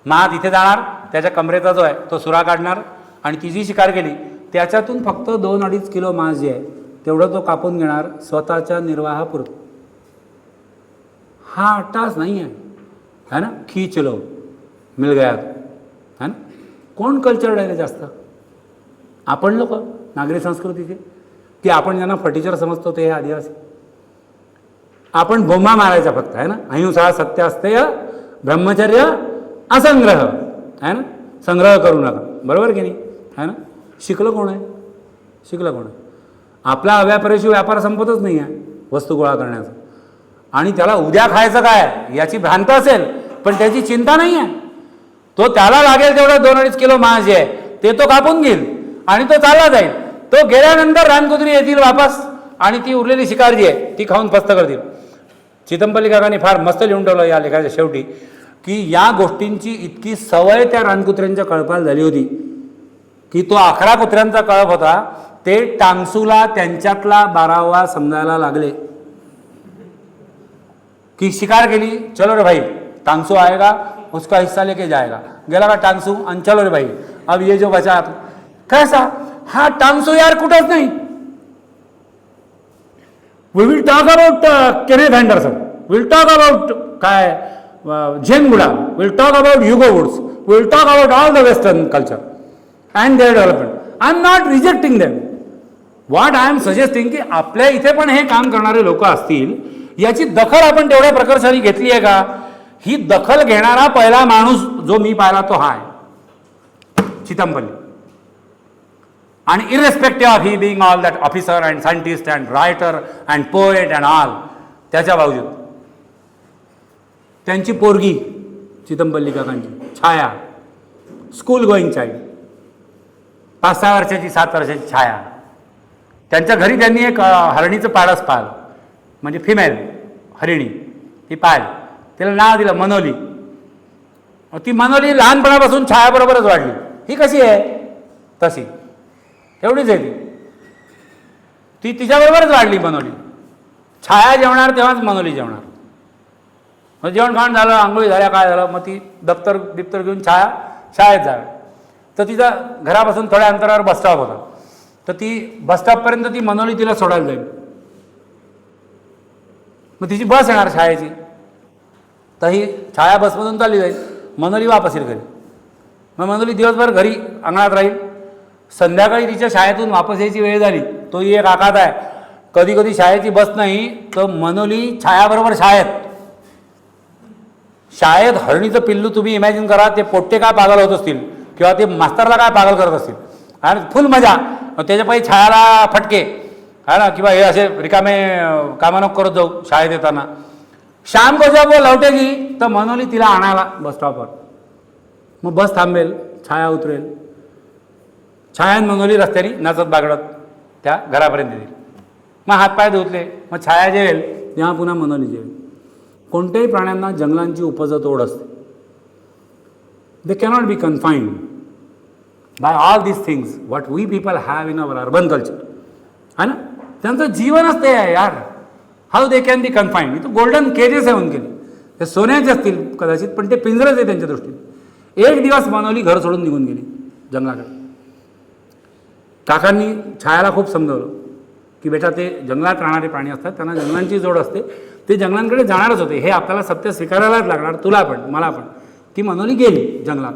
मग तिथे जाणार, त्याच्या कमरेचा जो आहे तो सुरा काढणार आणि ती जी शिकार केली त्याच्यातून फक्त 2-2.5 किलो मांस जे आहे तेवढं तो कापून घेणार स्वतःच्या निर्वाहापुरतं. हा अट्टास नाही आहे ना. खींच लो मिल गया तो, है ना. कोण कल्चर आहे जास्त? आपण लोक नागरी संस्कृतीचे, की आपण ज्यांना फर्टिचर समजतो ते हे आदिवासी. आपण बोंबा मारायचा फक्त, आहे ना. अहिंसा सत्य अस्तेय ब्रह्मचर्य असंग्रह, आहे ना. संग्रह करू नका, बरोबर की नाही, आहे ना. शिकलं कोण आहे? आपला अव्यापाराशी व्यापार संपतच नाही आहे वस्तू गोळा करण्याचा. आणि त्याला उद्या खायचं काय याची भ्रांत असेल, पण त्याची चिंता नाही आहे. तो त्याला लागेल तेवढं 2-2.5 किलो मांस जे आहे ते तो कापून घेईल आणि तो चालला जाईल. तो गेल्यानंतर रानकुत्री येतील वापस आणि ती उरलेली शिकार जी आहे ती खाऊन फस्त करतील. चितमपल्ली काकांनी फार मस्त लिहून ठेवलं या लेखाच्या शेवटी की या गोष्टींची इतकी सवय त्या रानकुत्र्यांच्या कळपाला झाली होती की तो 11 कुत्र्यांचा कळप होता ते टांगसूला त्यांच्यातला 12वा समजायला लागले की शिकार केली, चलो रे भाई टांगसू आएगा उसका हिस्सा लेके जाएगा, गेला का टांगसू आणि चलो रे भाई अब ये जो बचा कैसा, हा टांगसू यार कुठंच नाही. We will talk about Kenneth Anderson, will talk about काय झेन गुडा, will talk about Hugo Woods, will talk about all the western culture and their development. I am not rejecting them. What I am suggesting की आपल्या इथे पण हे काम करणारे लोक असतील, याची दखल आपण तेवढ्या प्रकर्षाने घेतली आहे का? ही दखल घेणारा पहिला माणूस जो मी पाहिला तो हा आहे, चितमपल्ली. आणि irrespective of he being all that officer and scientist and writer and poet and all, त्याच्या बावजूद त्यांची पोरगी चितमपल्ली काकांची छाया, स्कूल गोईंग चाइल्ड, 5-6 वर्षाची 7 वर्षाची छाया, त्यांच्या घरी त्यांनी एक हरणीचं पाडस पाळलं, म्हणजे फिमेल हरिणी ती पाळली, तिला नाव दिलं मनोली. ती मनोली लहानपणापासून छायाबरोबरच वाढली. ही कशी आहे? तशी एवढीच आहे ती तिच्याबरोबरच वाढली मनोली. छाया जेवणार तेव्हाच मनोली जेवणार. मग जेवण खाण झालं, आंघोळी झाल्या, काय झालं, मग ती दप्तर घेऊन छाया शाळेत जावी. तर तिचा घरापासून थोड्या अंतरावर बसस्टॉप होता, तर ती बसस्टॉपपर्यंत ती मनोली तिला सोडायला जाईल. मग तिची बस येणार छायाची, तर ही छाया बसमधून चालली जाईल, मनोली वापस येईल घरी. मग मनोली दिवसभर घरी अंगणात राहील. संध्याकाळी तिच्या शाळेतून वापस यायची वेळ झाली, तोही एक आकात आहे. कधी कधी शाळेची बस नाही तर मनोली छायाबरोबर शाळेत हरणीचं पिल्लू तुम्ही इमॅजिन करा, ते पोट्टे काय पागल होत असतील किंवा ते मास्तरला काय पागल करत असतील आणि फुल मजा. त्याच्यापायी छायाला फटके है ना, किंवा हे असे रिकामे कामा नको करत जाऊ शाळेत येताना. शाम को जब वो लौटेगी तर मनोली तिला आणायला बस स्टॉपवर. मग बस थांबेल, छाया उतरेल, छाया आणि मनोली रस्त्याने नाचत बागडत त्या घरापर्यंत येईल. मग हातपाय धुतले, मग छाया जेवेल, तेव्हा पुन्हा मनोली जेवेल. कोणत्याही प्राण्यांना जंगलांची उपजत ओढ असते. They cannot be confined by all these things what we people have in our urban culture. है ना, त्यांचं जीवनच ते आहे यार. How they can be confined. इथं गोल्डन केजेस आहे उनके लिए. ते सोन्याचे असतील कदाचित, पण ते पिंजरच आहे त्यांच्या दृष्टीने. एक दिवस मनोली घर सोडून निघून गेली जंगलाकडे. काकांनी छायाला खूप समजवलं की बेटा ते जंगलात राहणारे प्राणी असतात, त्यांना जंगलांची जोड असते, ते जंगलांकडे जाणारच होते, हे आपल्याला सत्य स्वीकारायलाच लागणार, तुला पण मला पण. ती मनोली गेली जंगलात,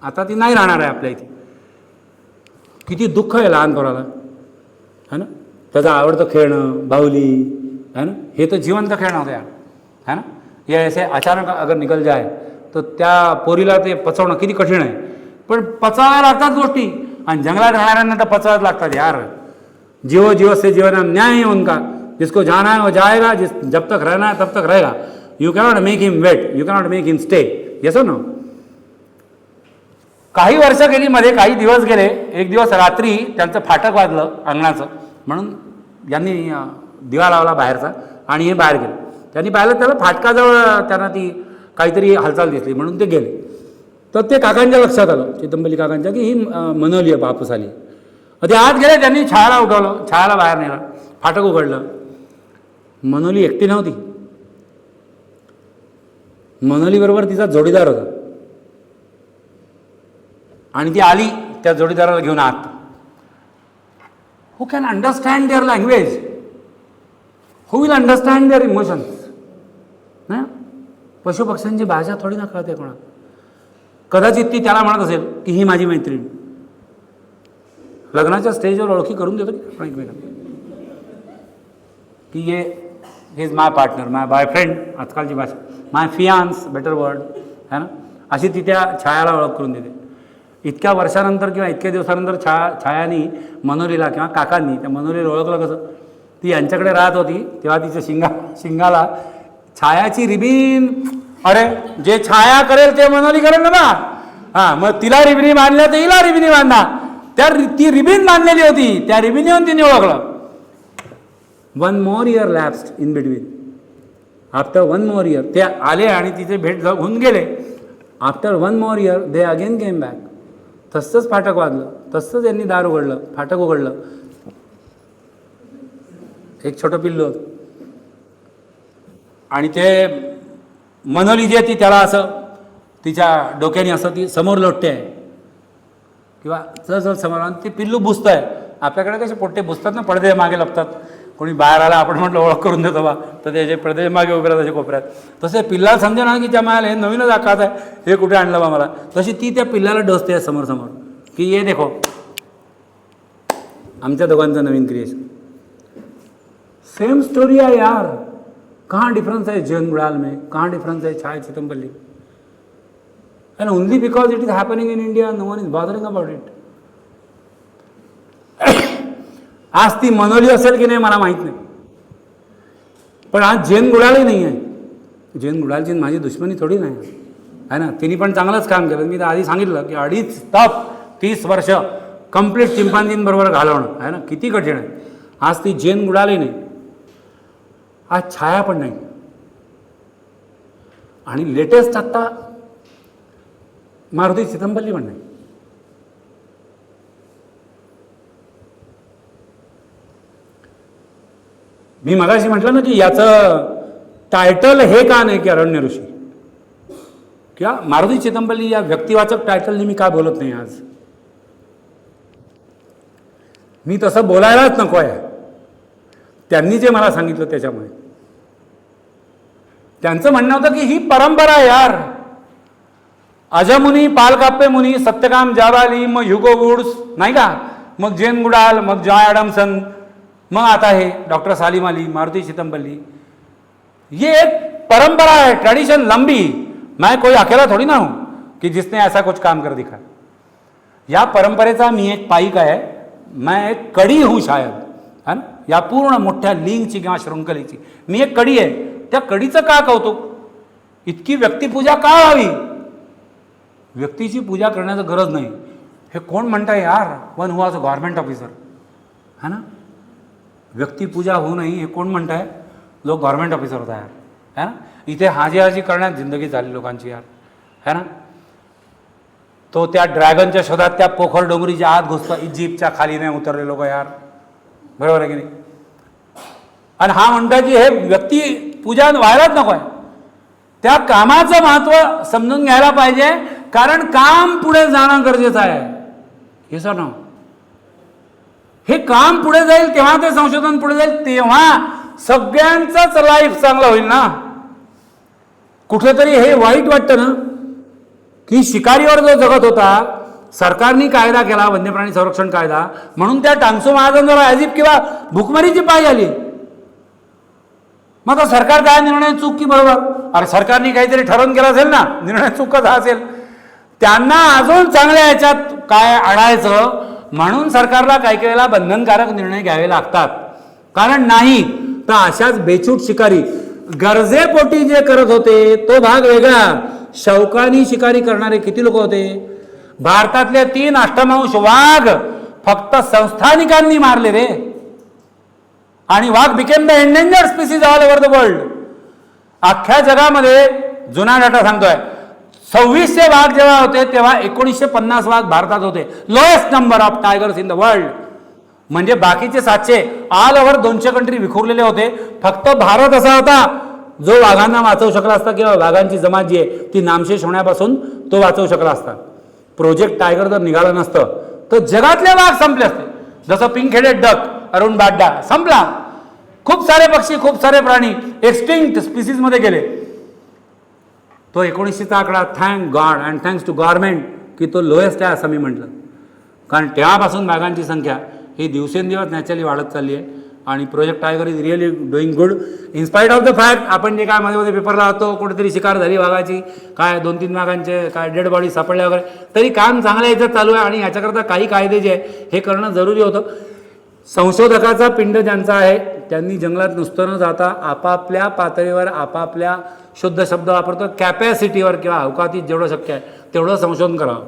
आता ती नाही राहणार आहे आपल्या इथे. किती दुःख आहे लहान पोराला, है ना. त्याचं आवडतं खेळणं बाहुली, है ना, हे तर जिवंत खेळणं होतं यार, है ना. हे असे अचानक अगर निकल जाय तर त्या पोरीला ते पचवणं किती कठीण आहे. पण पचावायला लागतात गोष्टी, आणि जंगलात राहणाऱ्यांना तर पचवायला लागतात यार. जीवो जीव से जीवन न्याय है उनका, जिसको जाना है वो जाएगा, जब तक रहना है तब तक रहेगा. You cannot make him wait, you cannot make him stay. Yes no. काही वर्ष गेली मध्ये, काही दिवस गेले. एक दिवस रात्री त्यांचं फाटक वाजलं अंगणाचं, म्हणून यांनी दिवा लावला बाहेरचा आणि हे बाहेर गेले. त्यांनी पाहिलं त्याला फाटकाजवळ त्यांना ती काहीतरी हालचाल दिसली, म्हणून ते गेले. तर ते काकांच्या लक्षात आलं, चितमपल्ली काकांच्या, की ही मनोली आहे, वापस आली. ते आत गेले, त्यांनी छायाला उठवलं, छायाला बाहेर नेलं, फाटक उघडलं. मनोली एकटी नव्हती, मनोलीबरोबर तिचा जोडीदार होता. आणि ती आली त्या जोडीदाराला घेऊन आत. Who can understand their language, who will understand their emotions. ना, पशुपक्ष्यांची भाषा थोडी ना कळते कोणा. कदाचित ती त्याला म्हणत असेल की ही माझी मैत्रीण. लग्नाच्या स्टेजवर ओळखी करून देतो की आपण एकमेकांना, की ये is my partner, my boyfriend, आजकालची भाषा, माय फियान्स, बेटर वर्ड, है ना. अशी ती त्या छायाला ओळख करून देते. इतक्या वर्षानंतर किंवा इतक्या दिवसानंतर छायानी मनोलीला किंवा काकांनी त्या मनोलीला ओळखलं कसं. ती यांच्याकडे राहत होती तेव्हा तिच्या शिंगाला छायाची रिबीन. अरे जे छाया करेल ते मनोली करेल ना. हां, मग तिला रिबिनी बांधल्या तर हिला रिबिनी बांधा. ती रिबिन बांधलेली होती, त्या रिबिनीवर तिने ओळखलं. 1 more year lapsed in between. After 1 more year ते आले आणि तिथे भेट होऊन गेले. After 1 more year they again came back. तसंच फाटक वाजलं, तसंच यांनी दार उघडलं, फाटक उघडलं. एक छोटं पिल्लू होतं आणि ते मनोली जी आहे ती त्याला असं तिच्या डोक्याने असं ती समोर लोटते आहे किंवा जर समोर, आणि ते पिल्लू बुजतं आहे. आपल्याकडे कसे पोट्टे बुजतात ना, पडदे मागे लपतात. कोणी बाहेर आला, आपण म्हटलं ओळख करून देतो बा, तर त्याचे पडदे मागे उभे राहतात कोपऱ्यात. तसे पिल्लाला समजे ना की त्या मायाला हे नवीनच आकात आहे, हे कुठे आणलं बा मला. तशी ती त्या पिल्लाला डोसते समोर समोर की ये देखो. आमच्या दोघांचं नवीन क्रिएशन. सेम स्टोरी आहे यार. कहाँ डिफरेंस है जैन गुड़ाल में, कहाँ डिफरेंस है छाया Chitampalli. And only because it is happening in India, no one is bothering about it. आज ती मनोली असेल की नाही मला माहीत नाही, पण आज जैन गुडाळही नाही आहे. जैन गुडाळची माझी दुश्मनी थोडी नाही आहे ना. तिने पण चांगलंच काम केलं. मी तर आधी सांगितलं की 30 वर्ष कंप्लीट चिंपांजींबरोबर घालवणं आहे ना, किती कठीण आहे. आज ती जैन गुडाळही नाही, आज छाया पण नाही, आणि लेटेस्ट आत्ता मारुती चितमपल्ली पण नाही. मी मगाशी म्हटलं ना की याचं टायटल हे का नाही की अरण्य ऋषी किंवा मारुती चितमपल्ली या व्यक्तिवाचक टायटलने मी का बोलत नाही आज. मी तसं बोलायलाच नको आहे. त्यांनी जे मला सांगितलं त्याच्यामुळे. त्यांचं म्हणणं होतं की ही परंपरा यार, अजमुनी, पालकाप्पे मुनी, सत्यकाम जाबाली, मग ह्युगो वुड्स नाही का, मग जैन गुडाल, मग जॉय ॲडम्सन, मग आता हे डॉक्टर सालिम अली, मारुति चितमपल्ली. ये एक परंपरा है, ट्रेडिशन लंबी. मैं कोई अकेला थोड़ी ना हूँ कि जिसने ऐसा कुछ काम कर दिखा. या परंपरेचा मी एक पाईक आहे, मैं एक कडी हूँ शायद, है ना, या पूर्ण मोठ्या लिंगची किंवा शृंखलेची मी एक कडी आहे. त्या कडीचं का कौतुक? इतकी व्यक्तिपूजा का व्हावी? व्यक्तीची पूजा करण्याचं गरज नाही. हे कोण म्हणताय यार, one who was a government officer, है ना. व्यक्तिपूजा होऊ नाही हे कोण म्हणताय? लोक गव्हर्नमेंट ऑफिसर होता यार, है ना. इथे हाजी करण्यात जिंदगी झाली लोकांची यार, है ना. तो त्या ड्रॅगनच्या शोधात त्या पोखर डोंगरीच्या आत घुसतो, इजिप्तच्या खाली नाही उतरले लोक यार, बरोबर आहे की नाही. आणि हा म्हणता की हे व्यक्ती पूजा व्हायलाच नको आहे. त्या कामाचं महत्त्व समजून घ्यायला पाहिजे, कारण काम पुढे जाणं गरजेचं आहे. हे सर ना, हे काम पुढे जाईल तेव्हा ते संशोधन पुढे जाईल, तेव्हा सगळ्यांचंच लाईफ चांगलं होईल ना. कुठेतरी हे वाईट वाटतं ना की शिकारीवर जो जगत होता, सरकारने कायदा केला वन्यप्राणी संरक्षण कायदा, म्हणून त्या टांगसू महाजनला अजिब किंवा भुकमरीची पाय आली. मग सरकार काय निर्णय चूक की बरोबर? अरे सरकारने काहीतरी ठरवून केलं असेल ना, निर्णय चूकच हा असेल. त्यांना अजून चांगल्या याच्यात काय आणायचं म्हणून सरकारला काही वेळेला बंधनकारक निर्णय घ्यावे लागतात. कारण नाही तर अशाच बेछूट शिकारी गरजेपोटी जे करत होते तो भाग वेगळा. शौकानी शिकारी करणारे किती लोक होते? भारतातले 3 अष्टमांश वाघ फक्त संस्थानिकांनी मारले रे. आणि वाघ became the endangered species all over the world. अख्ख्या जगामध्ये जुना डाटा सांगतोय, 2600 वाघ जेव्हा होते तेव्हा 1950 वाघ भारतात होते. Lowest number of tigers in the world. म्हणजे बाकीचे 700 ऑल ओव्हर 200 कंट्री विखुरलेले होते. फक्त भारत असा होता जो वाघांना वाचवू शकला असता, किंवा वाघांची जमात जी आहे ती नामशेष होण्यापासून तो वाचवू शकला असता. प्रोजेक्ट टायगर जर निघालं नसतं तर जगातले वाघ संपले असते. जसं पिंक हेडेड डक, अरुण बाड्डा संपला. खूप सारे पक्षी, खूप सारे प्राणी एक्सटिंक्ट स्पीसीजमध्ये गेले. तो 1900चा आकडा thank God and thanks to government की तो लोएस्ट आहे असं मी म्हटलं. कारण तेव्हापासून वाघांची संख्या ही दिवसेंदिवस नॅचरली वाढत चालली आहे. आणि Project Tiger is really doing good in spite of the fact आपण जे काय मध्ये मध्ये पेपरला होतो कुठेतरी शिकार झाली वाघाची, काय 2-3 वाघांचे काय डेड बॉडी सापडल्या वगैरे, तरी काम चांगल्या याच्यात चालू आहे. आणि ह्याच्याकरता काही कायदे जे आहे हे करणं जरुरी होतं. संशोधकाचा पिंड ज्यांचा आहे त्यांनी जंगलात नुसतं न जाता आपापल्या पातळीवर आपापल्या शुद्ध शब्द वापरतो कॅपॅसिटीवर किंवा अवकातीत जेवढं शक्य आहे तेवढं संशोधन करावं.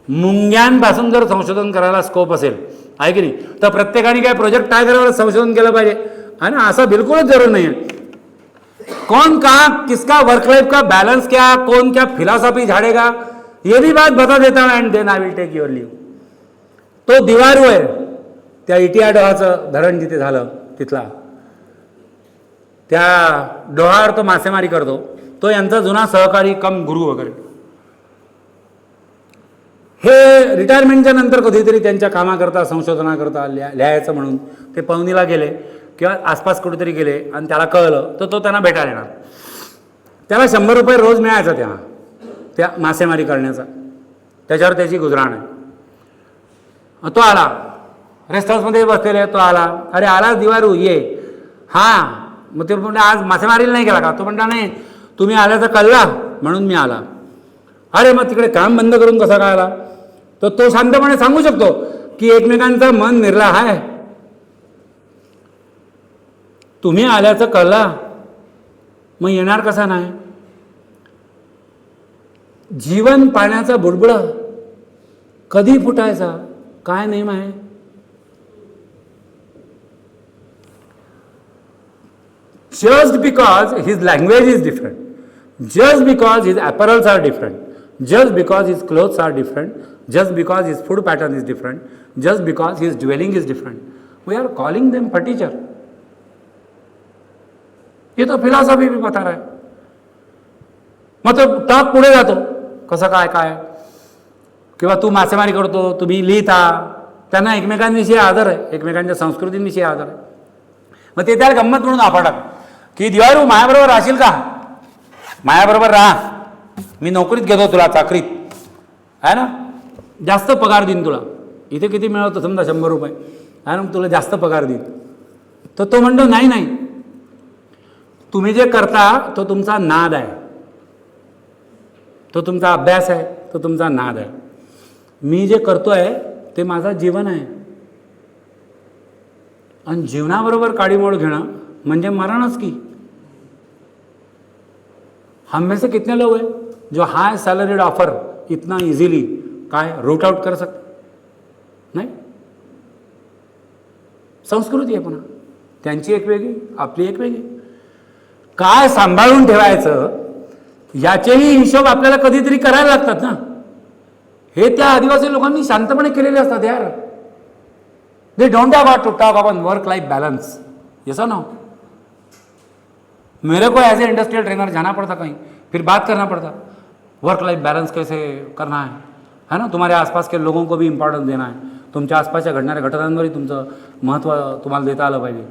मुंग्यांपासून जर संशोधन करायला स्कोप असेल आहे की नाही, तर प्रत्येकाने काय प्रोजेक्ट टायगरवर संशोधन केलं पाहिजे. आणि असं बिलकुलच जरूर नाही आहे. कौन कहाँ किसका वर्क लाइफ का बैलेंस क्या, कौन क्या फिलॉसफी झाड़ेगा, ये भी बात बता देता हूँ and then I will take your leave. तो दिवारू आहे त्या इटिया डोहाचं धरण जिथे झालं तिथला, त्या डोहावर तो मासेमारी करतो, तो यांचा जुना सहकारी कम गुरु वगैरे. हे रिटायरमेंटच्या नंतर कधीतरी त्यांच्या कामाकरता संशोधनाकरता लिहायचं म्हणून ते पवनीला गेले किंवा आसपास कुठेतरी गेले आणि त्याला कळलं तर तो त्यांना भेटायला येणार. त्याला 100 रुपये रोज मिळायचा तेव्हा त्या मासेमारी करण्याचा, त्याच्यावर त्याची गुजराण आहे. तो आला रेस्ट हाऊसमध्ये बसलेले, तो आला, अरे आला दिवारू ये. हां, मग ते म्हणते आज मासेमारीला नाही गेला का? तो म्हणता नाही, तुम्ही आल्याचा कळला म्हणून मी आला. अरे मग तिकडे काम बंद करून कसा काय आला? तर तो शांतपणे सांगू शकतो की एकमेकांचं मन निर्लाह आहे, तुम्ही आल्याचं कळला मग येणार कसा नाही. जीवन पाण्याचा बुडबुडा कधी फुटायचा काय नेम आहे. Just because his language is different, just because his apparels are different, just because his clothes are different, just because his food pattern is different, just because his dwelling is different, we are calling them furniture. ये तो फिलॉसॉफी भी बता रहा है. मग तो टॉक पुढे जातो कसं काय काय, किंवा तू मासेमारी करतो, तुम्ही लिहिता, त्यांना एकमेकांविषयी आदर आहे, एकमेकांच्या संस्कृतींविषयी आदर आहे. मग ते त्याला गंमत म्हणून आपटात की दिवारू माझ्याबरोबर राहशील का, माझ्याबरोबर राहा, मी नोकरीत घेतो तुला, चाकरीत आहे ना, जास्त पगार देईन तुला. इथे किती मिळवतो समजा 100 रुपये आहे ना, तुला जास्त पगार देईन. तर तो म्हणतो नाही नाही, तुम्ही जे करता तो तुमचा नाद आहे, तो तुमचा अभ्यास आहे, तो तुमचा नाद आहे. मी जे करतोय ते माझं जीवन आहे. आणि जीवनाबरोबर काडीमोड घेणं म्हणजे मरणच की. हम में से कितने लोग हैं जो हाई सैलरीड ऑफर इतना इजीली काय रूट आउट कर सकते नाही. संस्कृती आहे पुन्हा, त्यांची एक वेगळी, आपली एक वेगळी. काय सांभाळून ठेवायचं याचेही हिशोब आपल्याला कधीतरी करायला लागतात ना. हे त्या आदिवासी लोकांनी शांतपणे केलेले असतात यार. They don't have to talk about work life balance. Yes और नो? मेरे को एज ए इंडस्ट्रियल ट्रेनर जाना पड़ता कहीं, फिर बात करना पड़ता वर्क लाइफ बैलेंस कैसे करना है ना. तुम्हारे आसपास के लोगों को भी इम्पॉर्टन्स देना है, तुमच्या आसपासच्या घडणाऱ्या घटनांवरही तुमचं महत्त्व तुम्हाला देता आलं पाहिजे.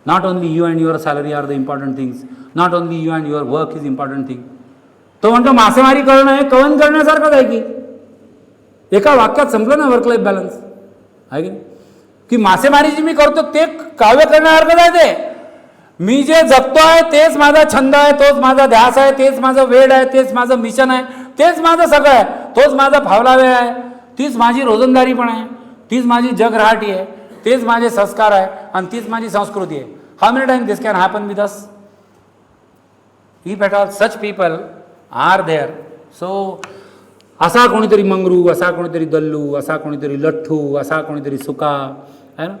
Not only you and your salary are the important things, not only you and your work is important thing. तो म्हणतो मासेमारी करणं हे कवन करण्यासारखंच आहे की. एका वाक्यात संपलं ना वर्क लाईफ बॅलन्स आहे की मासेमारी जी मी करतो ते काव्य करण्यासारखंच आहे. ते मी जे जगतोय तेच माझा छंद आहे, तोच माझा ध्यास आहे, तेच माझं वेड आहे, तेच माझं मिशन आहे, तेच माझं सगळं आहे, तोच माझा फावला वेळ आहे, तीच माझी रोजंदारी पण आहे, तीच माझी जगराहाटी आहे, तेच माझे संस्कार आहे आणि तीच माझी संस्कृती आहे. How many time this can happen with us? If at all such people are there. So असा कोणीतरी मंगरू, असा कोणीतरी दल्लू, असा कोणीतरी लठ्ठू, असा कोणीतरी सुका आहे ना.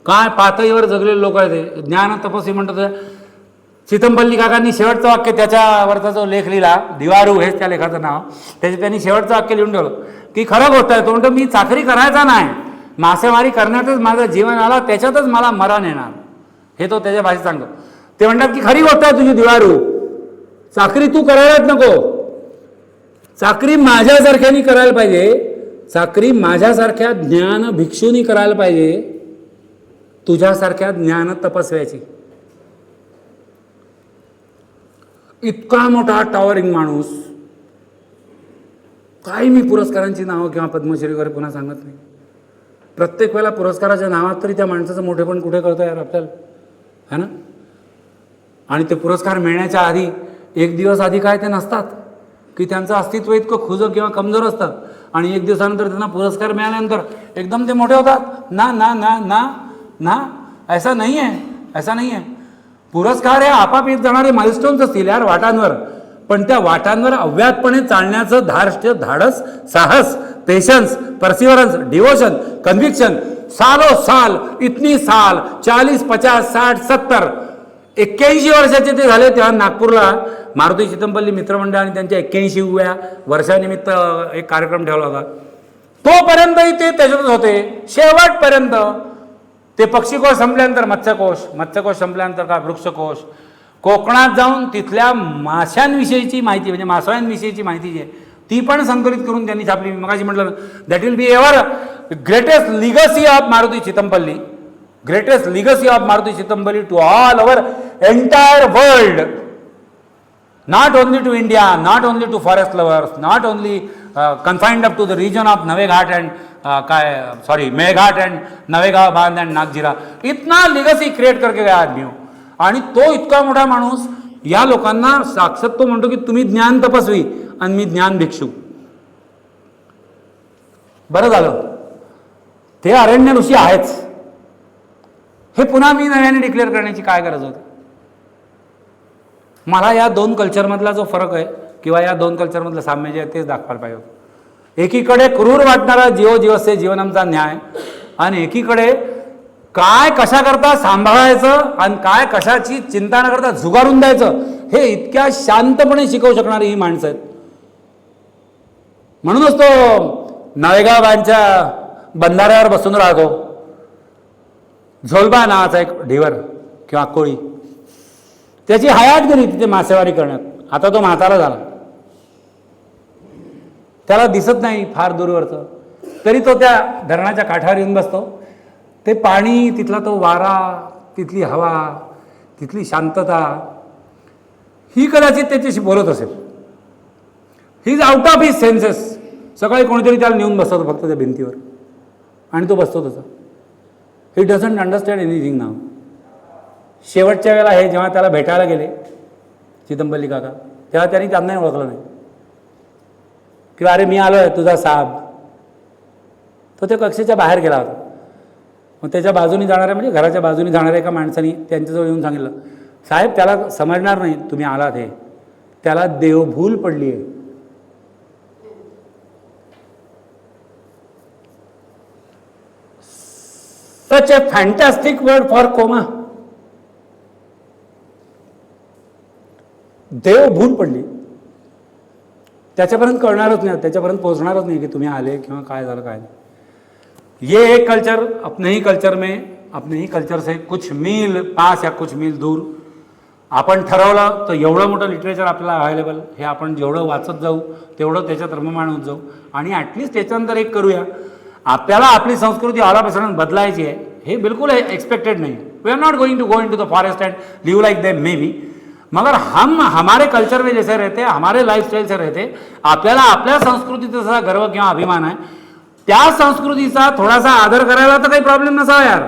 काय पातळीवर जगलेले लोक आहेत ते. ज्ञान तपस्वी म्हणतात. चितमपल्ली काकांनी शेवटचं वाक्य त्याच्यावरचा जो लेख लिहिला, दिवारू हेच त्या लेखाचं नाव, त्याचे त्यांनी शेवटचं वाक्य लिहून ठेवलं की खरं गोष्ट आहे. तो म्हणतो मी चाकरी करायचा नाही, मासेमारी करण्यातच माझं जीवन आला, त्याच्यातच मला मरण येणार, हे तो त्याच्या भाषेत सांगतो. ते म्हणतात की खरी गोष्ट आहे तुझी दिवारू, चाकरी तू करायलाच नको, चाकरी माझ्यासारख्यानी करायला पाहिजे, चाकरी माझ्यासारख्या ज्ञान भिक्षूनी करायला पाहिजे, तुझ्यासारख्या ज्ञान तपस्व्याची. इतका मोठा टॉवरिंग माणूस. काही मी पुरस्कारांची नावं किंवा पद्मश्री वगैरे पुन्हा सांगत नाही. प्रत्येक वेळेला पुरस्काराच्या नावात तरी त्या माणसाचं मोठेपण कुठे कळतं यार आपल्याला, है ना. आणि ते पुरस्कार मिळण्याच्या आधी एक दिवस आधी काय ते नसतात की त्यांचं अस्तित्व इतकं खुजं किंवा कमजोर असतं, आणि एक दिवसानंतर त्यांना पुरस्कार मिळाल्यानंतर एकदम ते मोठे होतात. ना ना ना ना ना, ऐसा नहीं है. ऐसा नाही आहे. पुरस्कार हे आपाप येत जाणारे माइलस्टोन्स असतील यार वाटांवर, पण त्या वाटांवर अव्याहतपणे चालण्याचं धार्ष्ट्य, धाडस, साहस, पेशन्स, परसिव्हरन्स, डिवोशन, कन्व्हिक्शन, सालो साल, इतनी साल, 40, 50, 60, 70, 81 वर्षाचे ते झाले. तेव्हा नागपूरला मारुती चितमपल्ली मित्रमंडळ आणि त्यांच्या 81व्या वर्षानिमित्त एक कार्यक्रम ठेवला होता. तोपर्यंतही ते त्याच्यातच होते शेवटपर्यंत. ते पक्षीकोश संपल्यानंतर मत्स्यकोश संपल्यानंतर काय वृक्षकोश, कोकणात जाऊन तिथल्या माशांविषयीची माहिती म्हणजे मासोळ्यांविषयीची माहिती जी आहे ती पण संकलित करून त्यांनी छापली. मी मगाशी म्हटलं that will be ever greatest legacy of Maruti Chitampalli, greatest legacy of Maruti Chitampalli to all over entire world, not only to India, not only to forest lovers, not only confined up to the region of Naveghat and Meghat and Navegaon Bandh and नागजिरा. इतना लिगसी क्रिएट करके गया आदमी हो. आणि तो इतका मोठा माणूस या लोकांना साक्षात तो म्हणतो की तुम्ही ज्ञान तपस्वी आणि मी ज्ञान भिक्षू. बरं झालं ते अरण्य ऋषी आहेच, हे पुन्हा मी नव्याने डिक्लेअर करण्याची काय गरज होती. मला या दोन कल्चरमधला जो फरक आहे किंवा या दोन कल्चरमधलं साम्य जे आहे तेच दाखवायला पाहिजे होतं. एकीकडे क्रूर वाटणारा जीवसे जीवनांचा न्याय आणि एकीकडे काय कशा करता सांभाळायचं आणि काय कशाची चिंता न करता झुगारून द्यायचं हे इतक्या शांतपणे शिकवू शकणारी ही माणसं आहेत. म्हणूनच तो नवेगावांच्या बंधाऱ्यावर बसून राहतो. झोलबा नावाचा एक ढिवर किंवा कोळी, त्याची हयात गेली तिथे मासेमारी करण्यात. आता तो म्हातारा झाला, त्याला दिसत नाही फार दूरवरचं, तरी तो त्या धरणाच्या काठावर येऊन बसतो. ते पाणी, तिथला तो वारा, तिथली हवा, तिथली शांतता ही कदाचित त्याच्याशी बोलत असेल. He is out of his census. सकाळी कोणीतरी त्याला नेऊन बसवतो फक्त त्या भिंतीवर आणि तो बसतो तसा. ही डझंट अंडरस्टँड एनिथिंग नाव. शेवटच्या वेळेला हे जेव्हा त्याला भेटायला गेले चितमपल्ली काका, तेव्हा त्यांनी त्यांनाही ओळखलं नाही किंवा अरे मी आलो आहे तुझा साहेब. तो त्या कक्षेच्या बाहेर गेला होता. मग त्याच्या बाजूने जाणाऱ्या म्हणजे घराच्या बाजूने जाणाऱ्या एका माणसाने त्यांच्याजवळ येऊन सांगितलं, साहेब त्याला समजणार नाही तुम्ही आलात हे, त्याला देवभूल पडली आहे. सच ए फॅन्टॅस्टिक वर्ड फॉर कोमा. देवभूल पडली. त्याच्यापर्यंत कळणारच नाही, त्याच्यापर्यंत पोहोचणारच नाही की तुम्ही आले किंवा काय झालं काय नाही. ये एक कल्चर अपने ही कल्चर में, अपने ही कल्चर से कुछ मील पास या कुछ मील दूर आपण ठरवलं तर एवढं मोठं लिटरेचर आपल्याला अवेलेबल, हे आपण जेवढं वाचत जाऊ तेवढं त्याच्यात रममाण होत जाऊ. आणि ॲटलिस्ट त्याच्यानंतर एक करूया, आपल्याला आपली संस्कृती आलापासून बदलायची आहे. हे बिलकुल एक्सपेक्टेड नहीं. We are not going to go in to the forest and live like them may be, मगर हम हमारे कल्चर में जैसे रहते, हमारे लाइफस्टाइल से रहते, आपल्याला आपल्या संस्कृतीचा जसा गर्व किंवा अभिमान आहे त्या संस्कृतीचा थोडासा आदर करायला तर काही प्रॉब्लेम नसावा यार,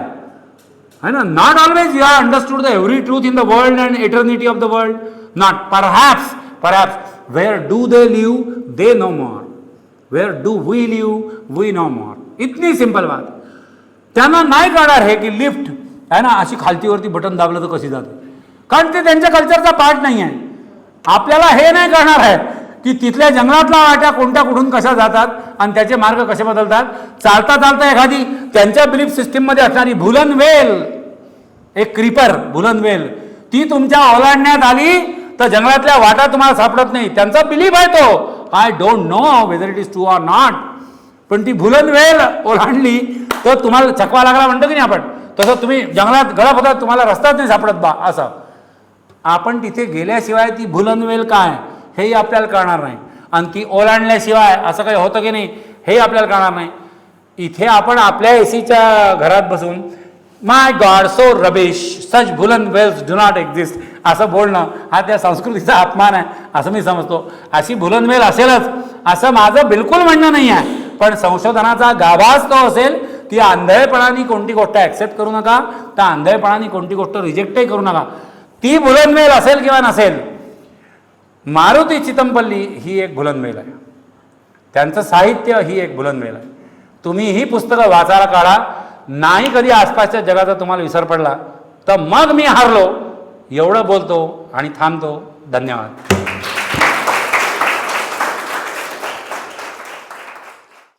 है ना. Not always you have understood the every truth in the world and eternity of the world. Not perhaps where do they live they no more, where do we live we no more. इतनी सिंपल बात. त्यांना नाही कळणार हे की लिफ्ट आहे ना अशी खालतीवरती बटन दाबलं तर कशी जाते, कारण ते त्यांच्या कल्चरचा पार्ट नाही आहे. आपल्याला हे नाही कळणार आहे की तिथल्या जंगलातल्या वाट्या कोणत्या कुठून कशा जातात आणि त्याचे मार्ग कसे बदलतात. चालता चालता एखादी त्यांच्या बिलीफ सिस्टीममध्ये असणारी भुलन वेल, एक क्रीपर भुलन वेल, ती तुमच्या ओलांडण्यात आली तर जंगलातल्या वाटा तुम्हाला सापडत नाही. त्यांचा बिलीफ आहे तो. I don't know whether it is true or not, पण ती भुलन वेल ओलांडली तर तुम्हाला चकवा लागला म्हणतो की नाही आपण, तसं तुम्ही जंगलात गळप होतात तुम्हाला रस्ताच नाही सापडत बा असं. आपण तिथे गेल्याशिवाय ती भुलनवेल काय हेही आपल्याला कळणार नाही आणि ती ओलांडल्याशिवाय असं काही होतं की नाही हेही आपल्याला कळणार नाही. इथे आपण आपल्या एसीच्या घरात बसून my God so rubbish such भुलन वेल्स डू नॉट एक्झिस्ट असं बोलणं हा त्या संस्कृतीचा अपमान आहे असं मी समजतो. अशी भुलनवेल असेलच असं माझं बिलकुल म्हणणं नाही आहे, पण संशोधनाचा गाभास तो असेल की आंधळेपणाने कोणती गोष्ट ॲक्सेप्ट करू नका, त्या आंधळेपणाने कोणती गोष्ट रिजेक्टही करू नका. ती भुलनवेल असेल किंवा नसेल, मारुती चितमपल्ली ही एक भुलनवेल आहे. त्यांचं साहित्य ही एक भुलनवेल आहे. तुम्ही ही पुस्तकं वाचायला काढा, नाही कधी आसपासच्या जगाचा तुम्हाला विसर पडला तर मग मी हारलो एवढं बोलतो आणि थांबतो. धन्यवाद.